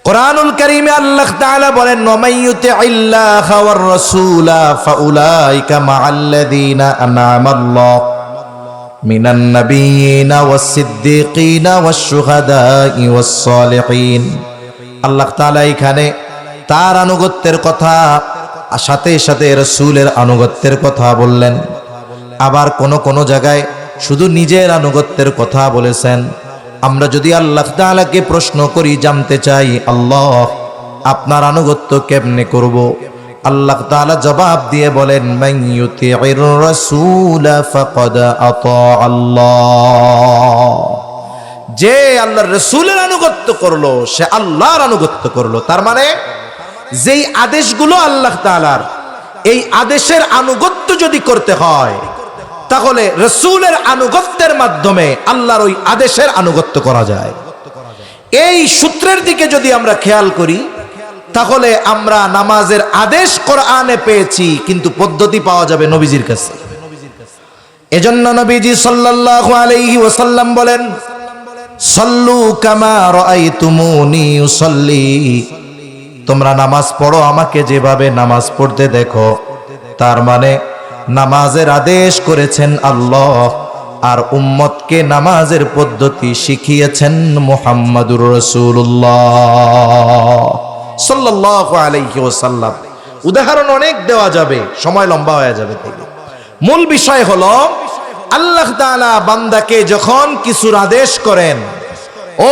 কোরআনুল কারীমে আল্লাহ তাআলা বলেন, ওয়ামাইয়ুতিইল্লাহা ওয়ার রাসূলা ফাউলাইকা মাআল্লাযীনা আন'আমাল্লাহু মিনান নাবিয়্যিনা ওয়াস সিদ্দীকিনা ওয়াশ শুহাদাই ওয়াস সালিহিন। আল্লাহ তাআলা এখানে তার আনুগত্যের কথা, সাথে সাথে রাসূলের আনুগত্যের কথা বললেন। আবার কোন জায়গায় শুধু নিজের আনুগত্যের কথা বলেছেন। আমরা যদি আল্লাহ তাআলাকে প্রশ্ন করি, জানতে চাই, আল্লাহ আপনার আনুগত্য কেমনে করব, আল্লাহ তাআলা জবাব দিয়ে বলেন, মাইয়ুতিইর রাসূলা ফাকাদ আতা আল্লাহ। যে আল্লাহর রাসূলের আনুগত্য করলো সে আল্লাহর আনুগত্য করলো। তার মানে যেই আদেশগুলো আল্লাহ তাআলার, এই আদেশের আনুগত্য যদি করতে হয়, তাহলে রাসূলের আনুগত্যের মাধ্যমে আল্লাহর ওই আদেশের আনুগত্য করা যায়। এই সূত্রের দিকে যদি আমরা খেয়াল করি, তাহলে আমরা নামাজের আদেশ কোরআনে পেয়েছি, কিন্তু পদ্ধতি পাওয়া যাবে নবীজির কাছে। এজন্য নবীজি সাল্লাল্লাহু আলাইহি ওয়াসাল্লাম বলেন, সাল্লু কামা রাআইতুমুনি উসাল্লি, তোমরা নামাজ পড়ো আমাকে যেভাবে নামাজ পড়তে দেখো। তার মানে নামাজের আদেশ করেছেন আল্লাহ, আর উম্মতকে নামাজের পদ্ধতি শিখিয়েছেন মুহাম্মাদুর রাসূলুল্লাহ সাল্লাল্লাহু আলাইহি ওয়াসাল্লাম। উদাহরণ অনেক দেওয়া যাবে, সময় লম্বা হয়ে যাবে। মূল বিষয় হলো, আল্লাহ তাআলা বান্দাকে যখন কিছুর আদেশ করেন,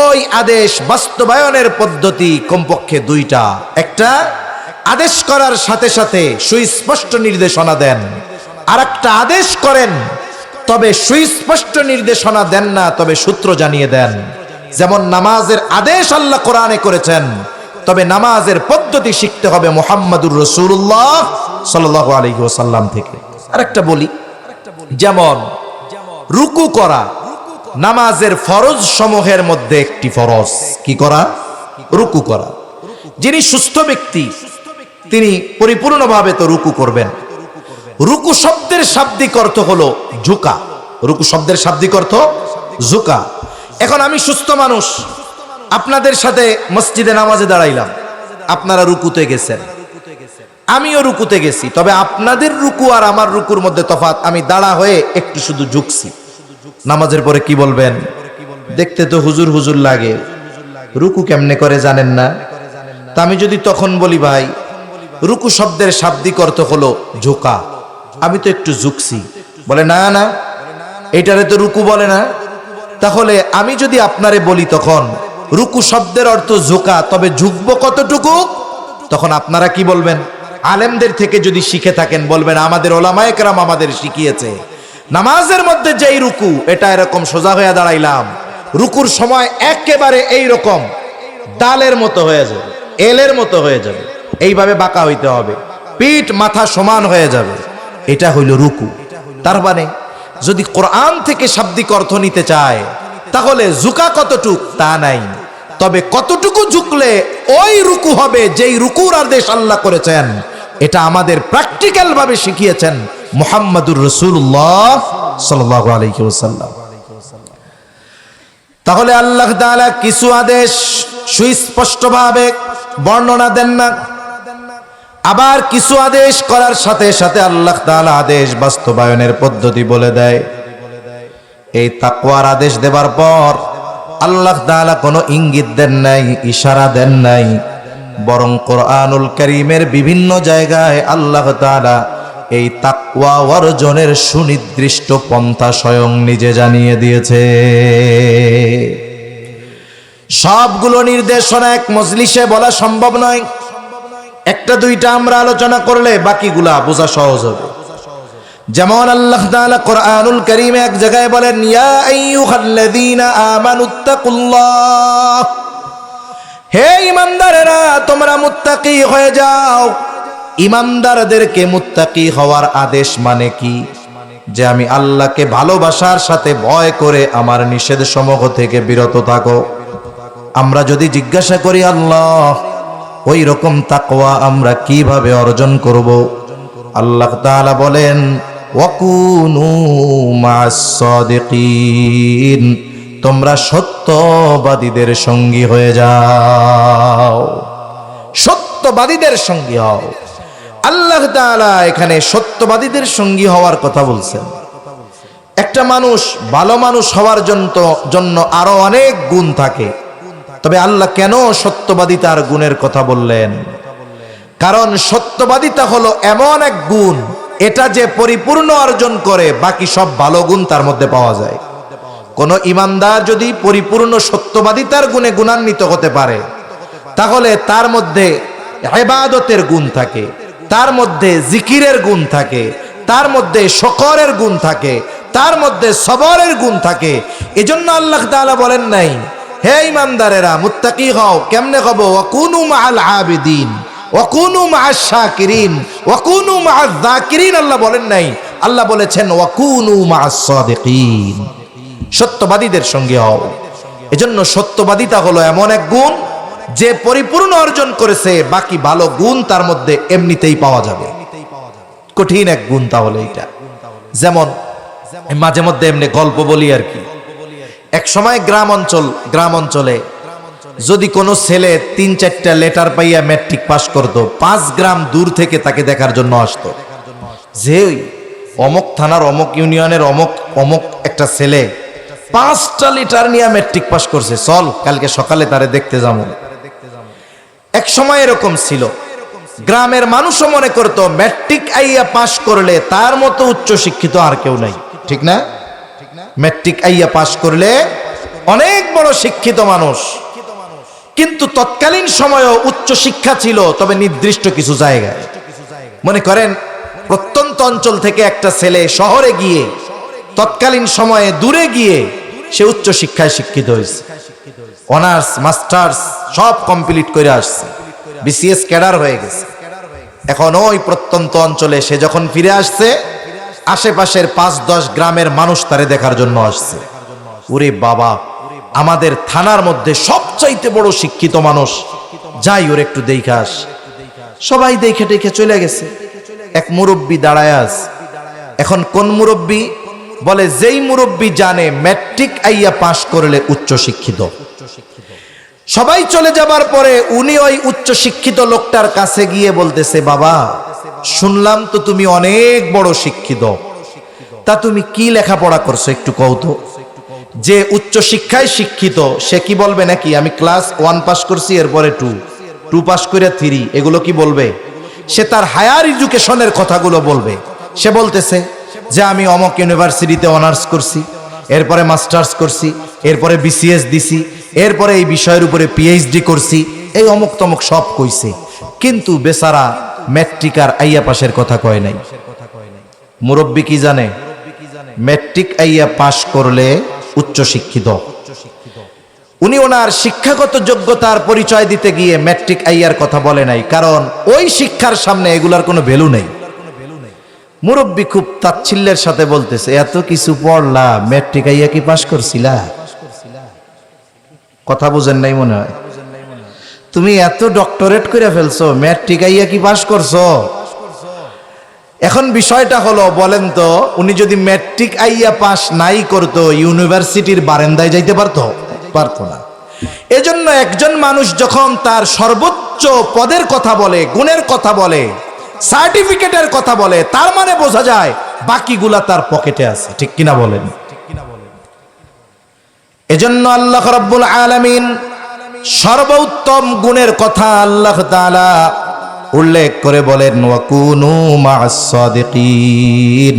ওই আদেশ বাস্তবায়নের পদ্ধতি কমপক্ষে 2টা। একটা, আদেশ করার সাথে সাথে সুস্পষ্ট নির্দেশনা দেন, আর একটা আদেশ করেন তবে সুস্পষ্ট নির্দেশনা দেন না, তবে সূত্র জানিয়ে দেন। যেমন নামাজের আদেশ আল্লাহ কোরআনে করেছেন, তবে নামাজের পদ্ধতি শিখতে হবে মুহাম্মাদুর রাসূলুল্লাহ সাল্লাল্লাহু আলাইহি ওয়াসাল্লাম থেকে। আরেকটা বলি, যেমন রুকু করা নামাজের ফরজ সমূহের মধ্যে একটি ফরজ। কি করা? রুকু করা। যিনি সুস্থ ব্যক্তি তিনি পরিপূর্ণভাবে তো রুকু করবেন। রুকু শব্দের শাব্দিক অর্থ হলো ঝুঁকা। রুকু শব্দের শাব্দিক অর্থ ঝুঁকা। এখন আমি সুস্থ মানুষ, আপনাদের সাথে মসজিদে নামাজে দাঁড়াইলাম, আপনারা রুকুতে গেছেন, আমিও রুকুতে গেছি, তবে আপনাদের রুকু আর আমার রুকুর মধ্যে তফাৎ। আমি দাঁড়া হয়ে একটু শুধু ঝুঁকছি। নামাজের পরে কি বলবেন? দেখতে তো হুজুর হুজুর লাগে, রুকু কেমনে করে জানেন না? তা আমি যদি তখন বলি, ভাই রুকু শব্দের শাব্দিক অর্থ হলো ঝুঁকা, আমি তো একটু ঝুঁকছি, বলে না না এটারে তো রুকু বলে না। তাহলে আমি যদি আপনারে বলি তখন রুকু শব্দের অর্থ ঝুঁকা, তবে ঝুঁকবো কতটুকু? তখন আপনারা কি বলবেন? আলেমদের থেকে যদি শিখে থাকেন বলবেন আমাদের ওলামায়ে কেরাম আমাদের শিখিয়েছে নামাজের মধ্যে যেই রুকু, এটা এরকম সোজা হয়ে দাঁড়াইলাম, রুকুর সময় একেবারে এই রকম ডালের মতো হয়ে যাবে, এলের মতো হয়ে যাবে, এইভাবে বাঁকা হইতে হবে। পিঠ মাথা সমান হয়ে যাবে, এটা হইল রুকু। তার মানে যদি কোরআন থেকে শাব্দিক অর্থ নিতে চায় তাহলে ঝুঁকা কতটুক তা নাই, তবে কতটুকু ঝুঁকলে ওই রুকু হবে যেই রুকুর আদেশ আল্লাহ করেছেন, এটা আমাদের প্র্যাকটিক্যাল ভাবে শিখিয়েছেন মুহাম্মাদুর রাসূলুল্লাহ সাল্লাল্লাহু আলাইহি ওয়াসাল্লাম। তাহলে আল্লাহ তাআলা কিছু আদেশ সুস্পষ্টভাবে বর্ণনা দেন না, আবার কিছু আদেশ করার সাথে সাথে আল্লাহ তাআলা আদেশ বাস্তবায়নের পদ্ধতি বলে দেয়। এই তাকওয়ার আদেশ দেবার পর আল্লাহ তাআলা কোনো ইঙ্গিত দেন নাই, ইশারা দেন নাই, বরং কোরআনুল কারীমের বিভিন্ন জায়গায় আল্লাহ তাআলা এই তাকওয়া অর্জনের সুনির্দিষ্ট পন্থা স্বয়ং নিজে জানিয়ে দিয়েছে। সবগুলো নির্দেশনা এক মজলিসে বলা সম্ভব নয়, একটা দুইটা আমরা আলোচনা করলে বাকিগুলা বোঝা সহজ হবে। যেমন আল্লাহ তাআলা কোরআনুল কারীমে এক জায়গায় বলেন, ইয়া আইয়ুহাল্লাযীনা আমানুত্তাকুল্লাহ, হে ঈমানদারেরা তোমরা মুত্তাকি হয়ে যাও। ঈমানদারদেরকে মুত্তাকি হওয়ার আদেশ মানে কি? যে আমি আল্লাহকে ভালোবাসার সাথে ভয় করে আমার নিষেধ সমূহ থেকে বিরত থাকো। আমরা যদি জিজ্ঞাসা করি আল্লাহ ওই রকম তাকওয়া আমরা কিভাবে অর্জন করব, আল্লাহ তাআলা বলেন ওয়াকুনু মা'আস সাদিকিন, তোমরা সত্যবাদীদের সঙ্গী হয়ে যাও, সত্যবাদীদের সঙ্গী হও। আল্লাহ তাআলা এখানে সত্যবাদীদের সঙ্গী হওয়ার কথা বলছেন। একটা মানুষ ভালো মানুষ হওয়ার জন্য আরো অনেক গুণ থাকে, তবে আল্লাহ কেন সত্যবাদিতার গুণের কথা বললেন? কারণ সত্যবাদিতা হলো এমন এক গুণ, এটা যে পরিপূর্ণ অর্জন করে বাকি সব ভালো গুণ তার মধ্যে পাওয়া যায়। কোন ঈমানদার যদি পরিপূর্ণ সত্যবাদিতার গুণে গুণান্বিত হতে পারে, তাহলে তার মধ্যে ইবাদতের গুণ থাকে, তার মধ্যে জিকিরের গুণ থাকে, তার মধ্যে শুকরের গুণ থাকে, তার মধ্যে সবরের গুণ থাকে। এজন্য আল্লাহ তাআলা বলেন নাই হে ঈমানদারেরা মুত্তাকি হও, কেমনে হব? ওয়াকুনু মাআল আবিদিন ওয়াকুনু মা'আশ শাকিরিন ওয়াকুনু মা'আয যাকিরিন। আল্লাহ বলেন নাই, আল্লাহ বলেছেন ওয়াকুনু মা'আস সাদিকিন, সত্যবাদীদের সঙ্গে হও। এজন্য সত্যবাদিতা হলো এমন এক গুণ যে পরিপূর্ণ অর্জন করেছে, বাকি ভালো গুণ তার মধ্যে এমনিতেই পাওয়া যাবে। কঠিন এক গুণ তাহলে এটা। যেমন মাঝে মধ্যে এমনি গল্প বলি আর কি। এক সময় গ্রাম অঞ্চলে যদি কোনো ছেলে ৩-৪টা লেটার পাইয়া ম্যাট্রিক পাস করতো, 5 গ্রাম দূর থেকে তাকে দেখার জন্য আসতো, যে অমুক থানার অমুক ইউনিয়নের অমুক একটা ছেলে 5টা লেটার নিয়ে ম্যাট্রিক পাস করছে, চল কালকে সকালে তারে দেখতে যাবো। এক সময় এরকম ছিল, গ্রামের মানুষও মনে করতো ম্যাট্রিক আইয়া পাস করলে তার মতো উচ্চ শিক্ষিত আর কেউ নাই, ঠিক না? ম্যাট্রিক আইয়া পাস করলে অনেক বড় শিক্ষিত মানুষ। কিন্তু তৎকালীন সময়েও উচ্চ শিক্ষা ছিল, তবে নির্দিষ্ট কিছু জায়গায়। মনে করেন প্রত্যন্ত অঞ্চল থেকে একটা ছেলে শহরে গিয়ে, তৎকালীন সময়ে দূরে গিয়ে সে উচ্চ শিক্ষায় শিক্ষিত হয়েছে, অনার্স মাস্টার্স সব কমপ্লিট করে আসছে, বিসিএস ক্যাডার হয়ে গেছে। এখন ওই প্রত্যন্ত অঞ্চলে সে যখন ফিরে আসছে, আশেপাশের 5-10 গ্রামের মানুষ তারে দেখার জন্য আসছে। ওরে বাবা, আমাদের থানার মধ্যে সবচাইতে বড় শিক্ষিত মানুষ, যাই ওর একটু দেখে আস। সবাই দেখে টেকে চলে গেছে। এক মুরব্বী দাঁড়ায় আছে। এখন কোন মুরব্বী? বলে যেই মুরব্বী জানে ম্যাট্রিক আইয়া পাস করলে উচ্চ শিক্ষিত। সবাই চলে যাবার পরে উনি ওই উচ্চ শিক্ষিত লোকটার কাছে গিয়ে বলতেছে, বাবা শুনলাম তো তুমি অনেক বড় শিক্ষিত, তা তুমি কি লেখাপড়া করছো একটু কও তো। যে উচ্চ শিক্ষায় শিক্ষিত সে কি বলবে নাকি আমি ক্লাস 1 পাস করছি, এরপরে 2 পাস করে 3, এগুলো কি বলবে? সে তার হায়ার এডুকেশনের কথাগুলো বলবে। সে বলতেছে যে আমি অমক ইউনিভার্সিটিতে অনার্স করছি, এরপরে মাস্টার্স করছি, এরপরে বিসিএস দিছি, এরপরে এই বিষয়ের উপরে পিএইচডি করছি, এই অমুক তমুক সব কইছে, কিন্তু বেচারা ম্যাট্রিক আর আইয়া পাশের কথা কয় নাই। মুরব্বী কি জানে? ম্যাট্রিক আইয়া পাস করলে উচ্চ শিক্ষিত, উনি ওনার শিক্ষাগত যোগ্যতার পরিচয় দিতে গিয়ে ম্যাট্রিক আইয়ার কথা বলে নাই, কারণ ওই শিক্ষার সামনে এগুলার কোনো ভ্যালু নেই। মুরব্বী খুব তাচ্ছিল্যের সাথে বলতেছে, এত কিছু পড়লা, ম্যাট্রিক আইয়া কি পাশ করছিলা? কথা বুঝেন নাই মনে হয়। তুমি এত ডক্টরেট করে ফেলছো, ম্যাট্রিক আইয়া কি পাশ করছো? এখন বিষয়টা হলো, বলেন তো, উনি যদি ম্যাট্রিক আইয়া পাশ নাই করতো, ইউনিভার্সিটির বারান্দায় যাইতে পারতো? পারতো না। এজন্য একজন মানুষ যখন তার সর্বোচ্চ পদের কথা বলে, গুণের কথা বলে, সার্টিফিকেটের কথা বলে, তার মানে বোঝা যায় বাকিগুলা তার পকেটে আছে। ঠিক কিনা বলেন? এজন্য আল্লাহ রাব্বুল আলামিন সর্বোত্তম গুণের কথা আল্লাহ তাআলা উল্লেখ করে বলেন, ওয়াকুনু মা'আস সাদিকিন,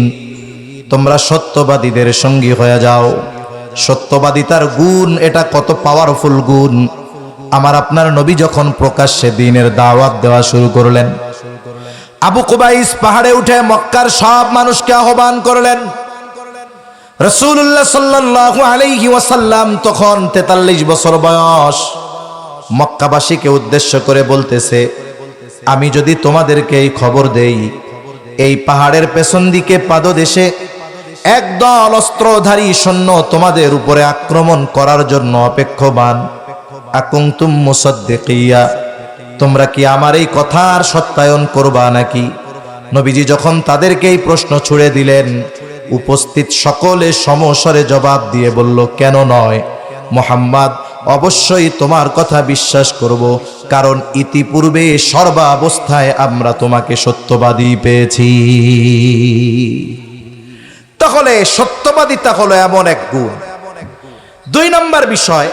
তোমরা সত্যবাদীদের সঙ্গী হয়ে যাও। সত্যবাদিতার গুণ, এটা কত পাওয়ারফুল গুণ। আমার আপনার নবী যখন প্রকাশ্যে দ্বীনের দাওয়াত দেওয়া শুরু করলেন, আবু কুবাইস পাহাড়ে উঠে মক্কার সব মানুষকে আহ্বান করলেন। রাসূলুল্লাহ সাল্লাল্লাহু আলাইহি ওয়াসাল্লাম তখন 43 বছর বয়স। মক্কাবাসীকে উদ্দেশ্য করে বলতেছে, আমি যদি তোমাদেরকে এই খবর দেই, এই পাহাড়ের পেছন দিকে পাদদেশে একদল অস্ত্রধারী সৈন্য তোমাদের উপরে আক্রমণ করার জন্য অপেক্ষমান, আকুনতুম মুসাদ্দিকিয়া, তোমরা কি আমার এই কথার সত্যায়ন করবা নাকি? নবীজি যখন তাদেরকে এই প্রশ্ন ছুড়ে দিলেন, উপস্থিত সকলে সমস্বরে জবাব দিয়ে বলল, কেন নয় মুহাম্মদ, অবশ্যই তোমার কথা বিশ্বাস করব, কারণ ইতিপূর্বে সর্বাবস্থায় আমরা তোমাকে সত্যবাদী পেয়েছি। তাহলে সত্যবাদিতা হলো এমন এক গুণ। 2 নম্বর বিষয়,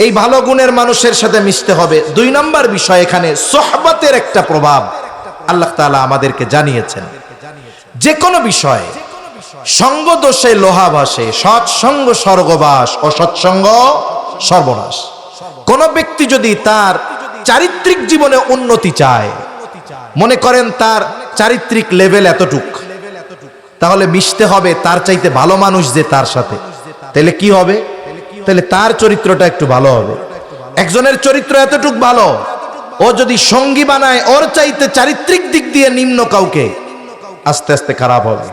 এই ভালো গুণের মানুষের সাথে মিশতে হবে। 2 নম্বর বিষয়, এখানে সোহবতের একটা প্রভাব আল্লাহ তাআলা আমাদেরকে জানিয়েছেন। যে কোনো বিষয়ে সঙ্গ দোষে লোহা ভাসে, সৎসঙ্গ স্বর্গবাস, অসৎসঙ্গ সর্বনাশ। কোন ব্যক্তি যদি তার চারিত্রিক জীবনে উন্নতি চায়, মনে করেন তার চারিত্রিক লেভেল এতটুক, তাহলে মিশতে হবে তার চাইতে ভালো মানুষ যে তার সাথে। তাহলে কি হবে? তাহলে তার চরিত্রটা একটু ভালো হবে। একজনের চরিত্র এতটুক ভালো, ও যদি সঙ্গী বানায় ওর চাইতে চারিত্রিক দিক দিয়ে নিম্ন কাউকে, আস্তে আস্তে খারাপ হবে,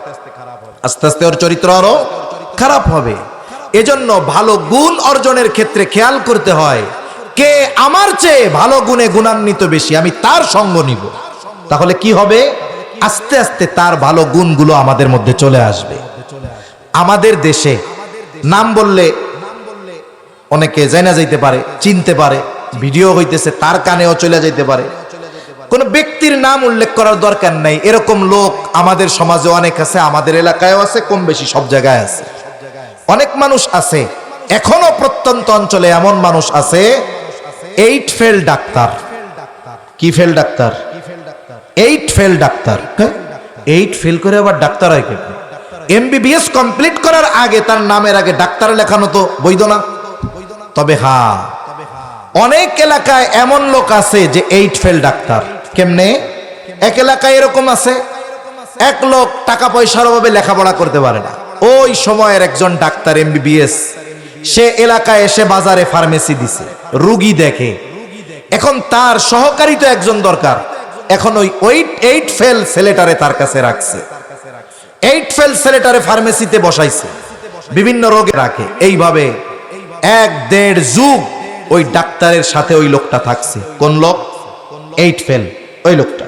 আস্তে আস্তে ওর চরিত্র আরো খারাপ হবে। এজন্য ভালো গুণ অর্জনের ক্ষেত্রে খেয়াল করতে হয়, কে আমার চেয়ে ভালো গুণে গুণান্বিত বেশি, আমি তার সঙ্গ নিব। তাহলে কি হবে? আস্তে আস্তে তার ভালো গুণগুলো আমাদের মধ্যে চলে আসবে। আমাদের দেশে নাম বললে অনেকে জানা যাইতে পারে, চিনতে পারে, ভিডিও হইতেছে, তার কানেও চলে যাইতে পারে। কোন ব্যক্তির নাম উল্লেখ করার দরকার নাই, এরকম লোক আমাদের সমাজে অনেক আছে, আমাদের এলাকায়ও আছে, কম বেশি সব জায়গায় আছে। অনেক মানুষ আছে, এখনো প্রত্যন্ত অঞ্চলে এমন মানুষ আছে, 8 ফেল ডাক্তার। কি fail doctor? 8 fail doctor. 8 fail করে আবার ডাক্তার হয় কেন? MBBS কমপ্লিট করার আগে তার নামের আগে ডাক্তার লেখানো তো বৈধ না। তবে হ্যাঁ, অনেক এলাকায় এমন লোক আছে যে 8 ফেল ডাক্তার। কেমনে? এক এলাকায় এরকম আছে, এক লোক টাকা পয়সার অভাবে লেখাপড়া করতে পারে না। ওই সময়ের একজন ডাক্তার MBBS, সে এলাকায় এসে বাজারে ফার্মেসি দিছে, রুগী দেখে। এখন তার সহকারী তো একজন দরকার, এখন ওই 8 ফেল ছেলেটারে তার কাছে রাখছে। 8 ফেল ছেলেটারে ফার্মেসিতে বসাইছে, বিভিন্ন রোগে রাখে। এইভাবে 1-1.5 যুগ ওই ডাক্তারের সাথে ওই লোকটা থাকছে। কোন লোক? 8 ফেল ওই লোকটা।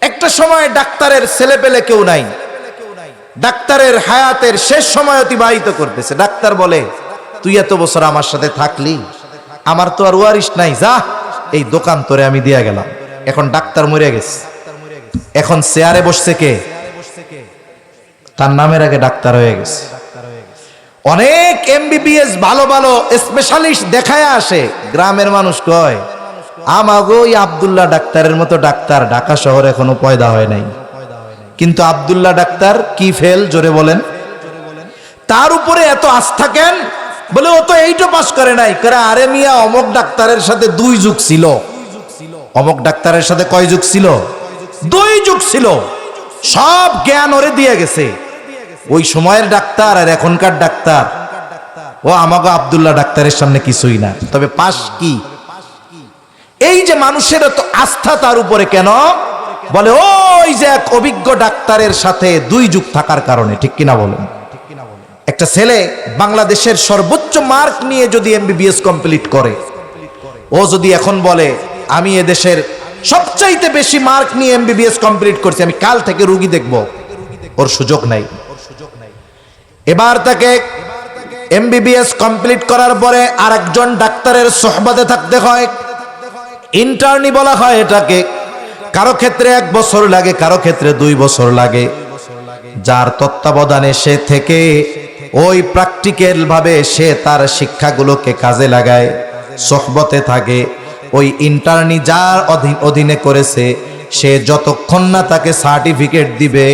একটা সময় ডাক্তারের ছেলে পেলে কেউ নাই, ডাক্তারের হায়াতের শেষ সময় অতিবাহিত করতেছে। ডাক্তার বলে, তুই এত বছর আমার সাথে থাকলি, আমার তো আর ওয়ারিশ নাই, যা এই দোকান তোরে আমি দিয়া গেলাম। এখন ডাক্তার মরে গেছে, এখন চেয়ারে বসছে কে? তার নামের আগে ডাক্তার হয়ে গেছে। অনেক MBBS ভালো ভালো স্পেশালিস্ট দেখায় আসে, গ্রামের মানুষ কয় আমাগো ওই আব্দুল্লাহ ডাক্তারের মতো ডাক্তার ঢাকা শহরে এখনো পয়দা হয় নাই। কিন্তু আব্দুল্লাহ ডাক্তার কি ফেল, জোরে বলেন? তার উপরে এত আস্থা কেন? বলে ও তো এইটা পাস করে নাই। আরে মিয়া, অমক ডাক্তারের সাথে 2 যুগ ছিল। অমক ডাক্তারের সাথে কয় যুগ ছিল? 2 যুগ ছিল। সব জ্ঞান ওরে দিয়ে গেছে। ওই সময়ের ডাক্তার আর এখনকার ডাক্তার ও আমাকে আব্দুল্লাহ ডাক্তারের সামনে কিছুই না, তবে পাশ কি? এই যে মানুষের তো আস্থা তার উপরে কেন? বলে ওই যে এক অভিজ্ঞ ডাক্তারের সাথে 2 যুগ থাকার কারণে। ঠিক কিনা বলেন? একটা ছেলে বাংলাদেশের সর্বোচ্চ মার্ক নিয়ে যদি এমবিবিএস কমপ্লিট করে, ও যদি এখন বলে আমি এদেশের সবচাইতে বেশি মার্ক নিয়ে এমবিবিএস কমপ্লিট করছি, আমি কাল থেকে রোগী দেখব, ওর সুযোগ নাই। এবার তাকে এমবিবিএস কমপ্লিট করার পরে আরেকজন ডাক্তারের সোহবতে থাকতে হয়, ইন্টার্নি বলা হয় এটাকে। কারো ক্ষেত্রে 1 বছর লাগে, কারো ক্ষেত্রে 2 বছর লাগে। যার তত্ত্বাবধানে সে থেকে ওই প্র্যাকটিক্যাল ভাবে সে তার শিক্ষাগুলোকে কাজে লাগায়, সোহবতে থাকে। ওই ইন্টার্নি যার অধীনে করেছে, সে যতক্ষণ না তাকে সার্টিফিকেট দিবে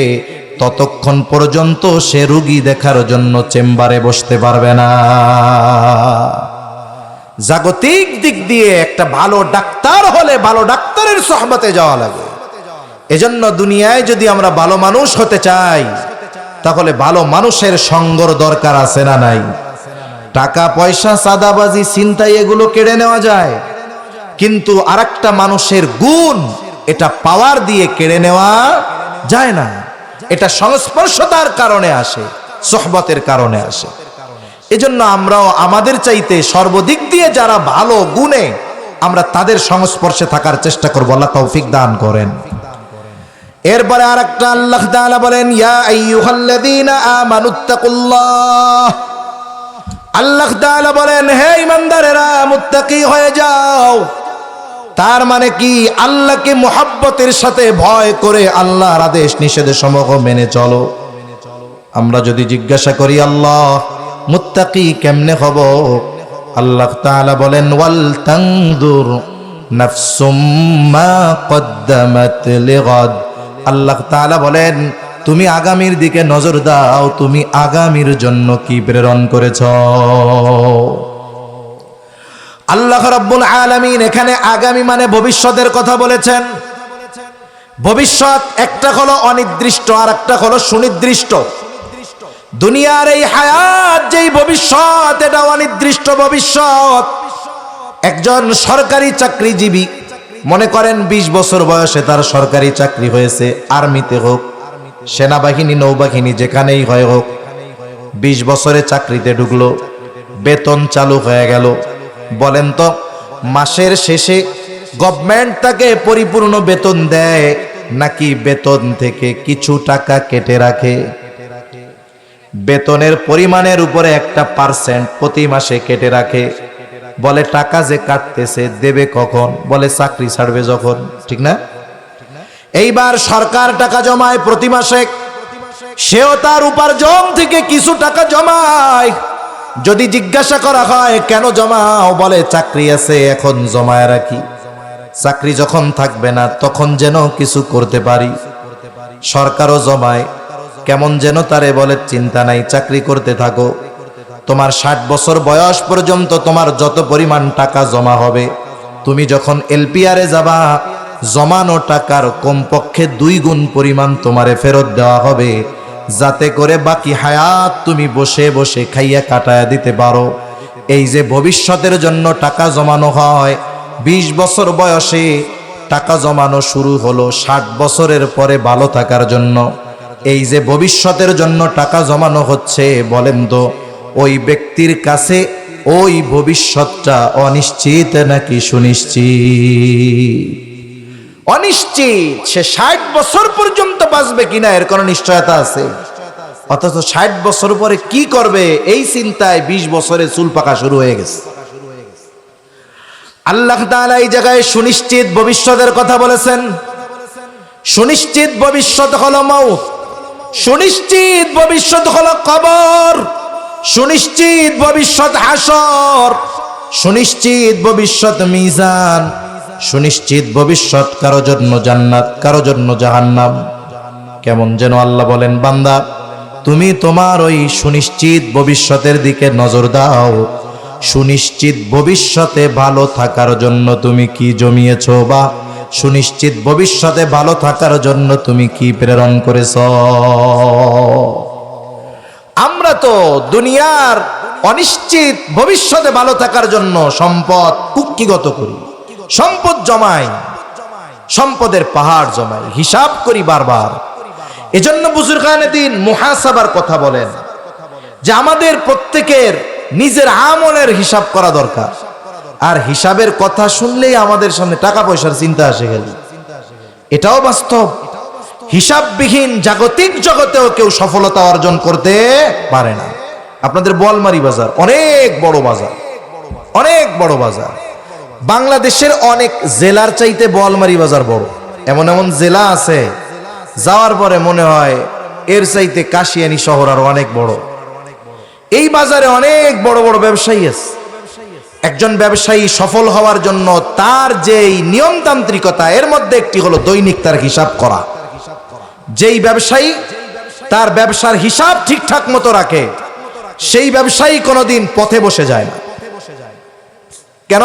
ততক্ষণ পর্যন্ত সে রোগী দেখার জন্য চেম্বারে বসতে পারবে না। জাগতিক দিক দিয়ে একটা ভালো ডাক্তার হলে ভালো ডাক্তারের সোহবতে যাওয়া লাগে। এজন্য দুনিয়ায় যদি আমরা ভালো মানুষ হতে চাই, তাহলে ভালো মানুষের সঙ্গর দরকার আছে না নাই? টাকা পয়সা, সাদাবাজি, ছিনতাই এগুলো কেড়ে নেওয়া যায়, কিন্তু আরেকটা মানুষের গুণ এটা পাওয়ার দিয়ে কেড়ে নেওয়া যায় না। এটা সংস্পর্শতার কারণে আসে, সোহবতের কারণে আসে। এজন্য আমরাও আমাদের চাইতে সর্বদিক দিয়ে যারা ভালো গুণে, আমরা তাদের সংস্পর্শে থাকার চেষ্টা করব। আল্লাহ তৌফিক দান করেন। এরপরে আরেকটা আল্লাহ তাআলা বলেন, ইয়া আইয়ুহাল্লাযীনা আমানুত্তাকুল্লাহ। আল্লাহ তাআলা বলেন, হে ঈমানদারেরা মুত্তাকি হয়ে যাও। তার মানে কি? আল্লাহকে মুহাব্বতের সাথে ভয় করে আল্লাহর আদেশ নিষেধ সমূহ মেনে চলো। আমরা যদি জিজ্ঞাসা করি আল্লাহ মুত্তাকি কেমনে হব, আল্লাহ তাআলা বলেন, ওয়াল তানজুর নাফসুম মা কদ্দামাত লিগাদ। আল্লাহ তাআলা বলেন, তুমি আগামীর দিকে নজর দাও, তুমি আগামীর জন্য কি প্রেরণ করেছ। আল্লাহ রাব্বুল আলামিন এখানে আগামী মানে ভবিষ্যতের কথা বলেছেন। ভবিষ্যৎ একটা হলো অনির্দিষ্ট, আর একটা হলো সুনির্দিষ্ট। দুনিয়ার এই হায়াত যেই ভবিষ্যৎ, এটা অনির্দিষ্ট ভবিষ্যৎ। একজন সরকারি চাকরিজীবী, মনে করেন 20 বছর বয়সে তার সরকারি চাকরি হয়েছে, আর্মিতে হোক, সেনাবাহিনী, নৌবাহিনী, যেখানেই হয় হোক, 20 বছরে চাকরিতে ঢুকলো, বেতন চালু হয়ে গেল। বলেন তো মাসের শেষে গভর্নমেন্ট তাকে পরিপূর্ণ বেতন দেয় নাকি বেতন থেকে কিছু টাকা কেটে রাখে? বেতনের পরিমাণের উপরে একটা % প্রতি মাসে কেটে রাখে। বলে টাকা যে কাটতেছে দেবে কখন? বলে চাকরি ছাড়বে যখন। ঠিক না? এইবার সরকার টাকা জমায় প্রতি মাসে, সেও তার উপার্জন থেকে কিছু টাকা জমায়। যদি জিজ্ঞাসা করা হয় কেন জমাও, বলে চাকরি আছে এখন জমায় রাখি, চাকরি যখন থাকবে না তখন যেন কিছু করতে পারি। সরকারও জমায়, কেমন যেন তারে বলে চিন্তা নাই, চাকরি করতে থাকো, তোমার 60 বছর বয়স পর্যন্ত তোমার যত পরিমাণ টাকা জমা হবে, তুমি যখন এলপিআরে যাবা, জমানো টাকার কমপক্ষে 2 গুণ পরিমাণ তোমারে ফেরত দেওয়া হবে, যাতে করে বাকি হায়াত তুমি বসে বসে খাইয়া কাটায়া দিতে পারো। এই যে ভবিষ্যতের জন্য টাকা জমানো হয়, 20 বছর বয়সে টাকা জমানো শুরু হলো, 60 বছরের পরে ভালো থাকার জন্য। এই যে ভবিষ্যতের জন্য টাকা জমানো হচ্ছে, বলেন তো ওই ব্যক্তির কাছে ওই ভবিষ্যৎটা অনিশ্চিত নাকি সুনিশ্চিত? অনিশ্চিত। সে 60 বছর পর্যন্ত বাঁচবে কিনা এর কোনো নিশ্চয়তা আছে? অথচ 60 বছর পরে কি করবে এই চিন্তায় 20 বছরে চুল পাকা শুরু হয়ে গেছে। আল্লাহ তাআলা এই জায়গায় সুনিশ্চিত ভবিষ্যতের কথা বলেছেন। সুনিশ্চিত ভবিষ্যৎ হলো মউত, সুনিশ্চিত ভবিষ্যৎ হলো কবর, সুনিশ্চিত ভবিষ্যৎ হাসর, সুনিশ্চিত ভবিষ্যৎ মিজান, সুনিশ্চিত ভবিষ্যৎ কারো জন্য জান্নাত, কারো জন্য জাহান্নাম। কেমন যেন আল্লাহ বলেন, বান্দা তুমি তোমার ওই সুনিশ্চিত ভবিষ্যতের দিকে নজর দাও। সুনিশ্চিত ভবিষ্যতে ভালো থাকার জন্য তুমি কি জমিয়েছো, বা সুনিশ্চিত ভবিষ্যতে ভালো থাকার জন্য তুমি কি প্রেরণ করেছ? আমরা তো দুনিয়ার অনিশ্চিত ভবিষ্যতে ভালো থাকার জন্য সম্পদ কুক্ষিগত করি, সম্পদ জমাই, সম্পদের পাহাড় জমাই, হিসাব করি বারবার। এজন্য বুজুর্গানে দিন মুহাসাবার কথা বলেন যে আমাদের প্রত্যেকের নিজের আমলের হিসাব করা দরকার। আর হিসাবের কথা শুনলেই আমাদের সামনে টাকা পয়সার চিন্তা আসে গেল। এটাও বাস্তব, হিসাববিহীন জাগতিক জগতেও কেউ সফলতা অর্জন করতে পারে না। আপনাদের বোয়ালমারী বাজার অনেক বড় বাজার, অনেক বড় বাজার। বাংলাদেশের অনেক জেলার চাইতে বোয়ালমারী বাজার বড়। এমন এমন জেলা আছে যাওয়ার পরে মনে হয় এর চাইতে কাশিয়ানী শহর আরো অনেক বড়। এই বাজারে অনেক বড় বড় ব্যবসায়ী আছে। একজন ব্যবসায়ী সফল হওয়ার জন্য তার যেই নিয়মতান্ত্রিকতা, এর মধ্যে একটি হলো দৈনিক তার হিসাব করা। যেই ব্যবসায়ী তার ব্যবসার হিসাব ঠিকঠাক মতো রাখে, সেই ব্যবসায়ী কোনোদিন পথে বসে যায় না। কেন?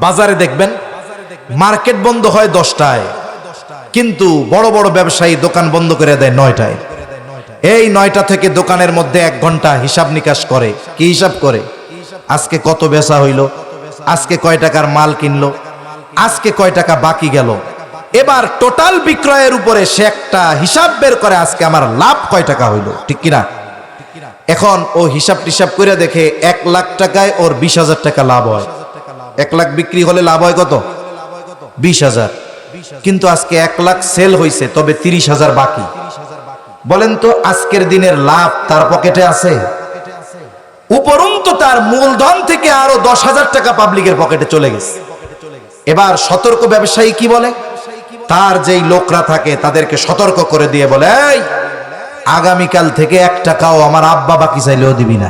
বাজারে দেখবেন মার্কেট বন্ধ হয় 10টায়, কিন্তু বড় বড় ব্যবসায়ী দোকান বন্ধ করে দেয় 9টায়। এই 9টা থেকে দোকানের মধ্যে 1 ঘন্টা হিসাব নিকাশ করে। কি হিসাব করে? আজকে কত বেচা হইল, আজকে কয় টাকার মাল কিনলো, আজকে কয় টাকা বাকি গেল। এবার টোটাল বিক্রয়ের উপরে সে একটা হিসাব বের করে, আজকে আমার লাভ কয় টাকা হইল, ঠিক কিনা? এখন ও হিসাব টিসাব করে দেখে 1 লাখ টাকায় ওর 20,000 টাকা লাভ হয়। 1 লাখ বিক্রি হলে লাভ হয় কত? 20,000। কিন্তু আজকে 1 লাখ সেল হইছে, তবে 30,000 বাকি। বলেন তো আজকের দিনের লাভ তার পকেটে আছে? উপরন্তু তার মূলধন থেকে আরো 10,000 টাকা পাবলিকের পকেটে চলে গেছে। এবার সতর্ক ব্যবসায়ী কি বলে? তার যেই লোকরা থাকে তাদেরকে সতর্ক করে দিয়ে বলে, এই আগামীকাল থেকে 1 টাকাও আমার আব্বা বাকি চাইলেও দিবি না।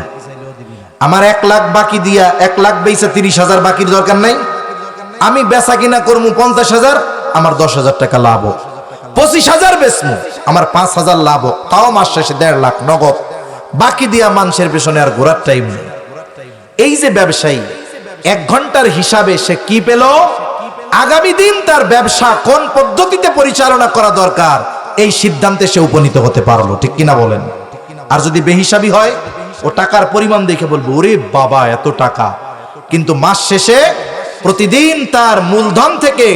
আমার 1 লাখ বাকি দিয়া 1 লাখ বেচা 30,000 বাকির দরকার নাই। আমি বেচা কিনা করবো 50,000, আমার 10,000 টাকা লাভ হোক। 25,000 বেচমু, আমার 5,000 লাভ হোক। তাও মাস শেষে 1.5 লাখ নগদ। বাকি দিয়া মানুষের পেছনে আর ঘোরার টাইম নেই। এই যে ব্যবসায়ী 1 ঘন্টার হিসাবে সে কি পেল, আগামী দিন তার ব্যবসা কোন পদ্ধতিতে পরিচালনা করা দরকার, এই সিদ্ধান্তে সে উপনীত হতে পারলো, ঠিক কিনা বলেন? আর যদি বেহিসাবি হয়, ও টাকার পরিমাণ দেখে বলবো ওরে বাবা এত টাকা, কিন্তু মাস শেষে প্রতিদিন তার মূলধন থেকে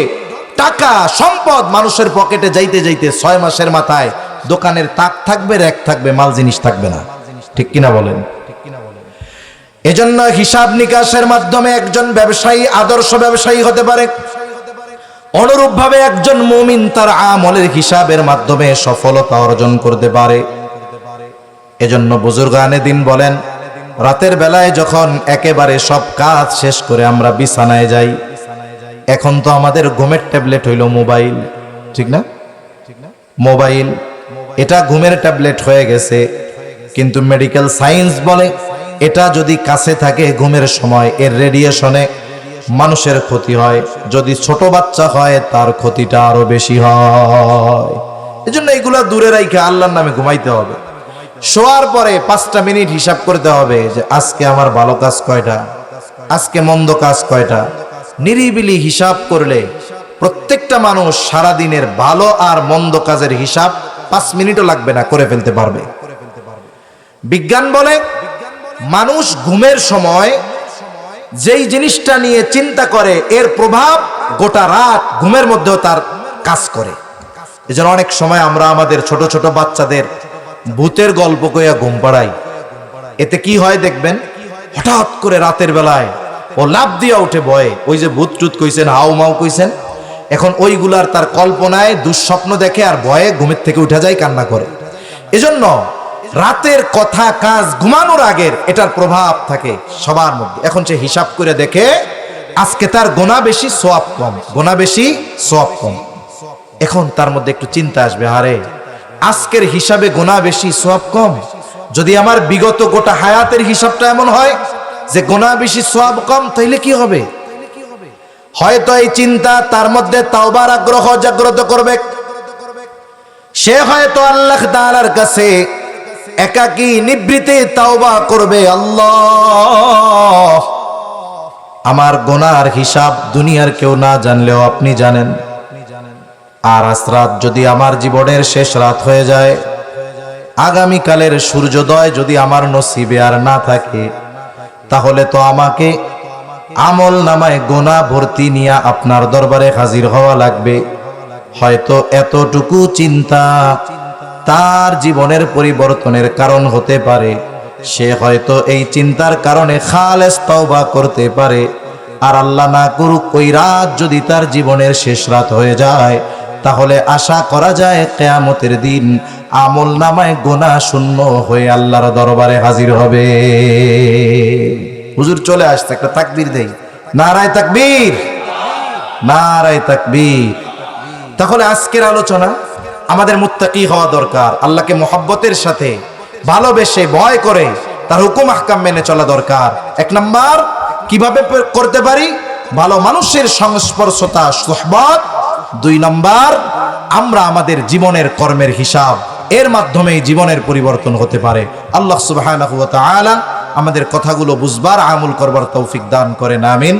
টাকা সম্পদ মানুষের পকেটে যাইতে যাইতে 6 মাসের মাথায় দোকানের তাক থাকবে, র‍্যাক থাকবে, মাল জিনিস থাকবে না, ঠিক কিনা বলেন? এজন্য হিসাব নিকাশের মাধ্যমে একজন ব্যবসায়ী আদর্শ ব্যবসায়ী হতে পারে। অনুরূপভাবে একজন মুমিন তার আমলের হিসাবের মাধ্যমে সফলতা অর্জন করতে পারে। এজন্য বুজুর্গানে দিন বলেন, রাতের বেলায় যখন একেবারে সব কাজ শেষ করে আমরা বিছানায় যাই, এখন তো আমাদের ঘুমের ট্যাবলেট হইল মোবাইল, ঠিক না? মোবাইল এটা ঘুমের ট্যাবলেট হয়ে গেছে, কিন্তু মেডিকেল সায়েন্স বলে এটা যদি কাছে থাকে ঘুমের সময় এর রেডিয়েশনে মানুষের ক্ষতি হয়। যদি ছোট বাচ্চা হয় তার ক্ষতিটা আরো বেশি হয়। এজন্য এগুলা দূরে রাখে আল্লাহর নামে ঘুমাইতে হবে। শোয়ার পরে 5টা মিনিট হিসাব করতে হবে যে আজকে আমার ভালো কাজ কয়টা, আজকে মন্দ কাজ কয়টা। নিরিবিলি হিসাব করলে প্রত্যেকটা মানুষ সারা দিনের ভালো আর মন্দ কাজের হিসাব 5 মিনিটও লাগবে না করে ফেলতে পারবে। বিজ্ঞান বলে মানুষ ঘুমের সময় যেই জিনিসটা নিয়ে চিন্তা করে এর প্রভাব গোটা রাত ঘুমের মধ্যেও তার কাজ করে। এজন্য অনেক সময় আমরা আমাদের ছোট ছোট বাচ্চাদের ভূতের গল্প কইয়া ঘুম পাড়াই। এতে কি হয় দেখবেন, হঠাৎ করে রাতের বেলায় ও লাফ দিয়া উঠে ভয়ে, ওই যে ভূত টুত কইছেন, হাউ মাউ কইছেন, এখন ওইগুলার তার কল্পনায় দুঃস্বপ্ন দেখে আর ভয়ে ঘুমের থেকে উঠে যায়, কান্না করে। এজন্য রাতের কথা কাজ ঘুমানোর আগের এটার প্রভাব থাকে সবার মধ্যে। এখন সে হিসাব করে দেখে আজকে তার গোনা বেশি সওয়াব কম, গোনা বেশি সওয়াব কম। এখন তার মধ্যে একটু চিন্তা আসবে, আরে আজকের হিসাবে গোনা বেশি সওয়াব কম, যদি আমার বিগত গোটা হায়াতের হিসাবটা এমন হয় যে গোনা বেশি সওয়াব কম, তাইলে কি হবে? হয়তো এই চিন্তা তার মধ্যে তাওবার আগ্রহ জাগ্রত করবে। সে হয়তো আল্লাহ তাআলার কাছে একাকী নিবৃত্তে তাওবা করবে, আল্লাহ আমার গুনার হিসাব দুনিয়ার কেউ না জানলেও আপনি জানেন। আর আজ রাত যদি আমার জীবনের শেষ রাত হয়ে যায়, আগামীকালের সূর্যোদয় যদি আমার নসিবে আর না থাকে, তাহলে তো আমাকে আমল নামায় গোনা ভর্তি নিয়ে আপনার দরবারে হাজির হওয়া লাগবে। হয়তো এতটুকু চিন্তা তার জীবনের পরিবর্তনের কারণ হতে পারে। সে হয়তো এই চিন্তার কারণে খালেস তওবা করতে পারে। আর আল্লাহ না করুক ওই রাত যদি তার জীবনের শেষ রাত হয়ে যায়, তাহলে আশা করা যায় কিয়ামতের দিন আমল নামায় গোনা শূন্য হয়ে আল্লাহর দরবারে হাজির হবে। হুজুর চলে আসছে, একটা তাকবীর দেই। নারায়ে তাকবীর, নারায়ে তাকবীর। তাহলে আজকের আলোচনা, আমাদের মুত্তাকি হওয়া দরকার। আল্লাহকে মহব্বতের সাথে ভালোবেসে ভয় করে তার হুকুম আহকাম মেনে চলা দরকার। এক নাম্বার, কিভাবে করতে পারি? ভালো মানুষের সংস্পর্শতা, সুহবত। দুই নাম্বার, আমরা আমাদের জীবনের কর্মের হিসাব, এর মাধ্যমে জীবনের পরিবর্তন হতে পারে। আল্লাহ সুবহানাহু ওয়া তাআলা আমাদের কথাগুলো বুঝবার, আমল করবার তৌফিক দান করেন, আমিন।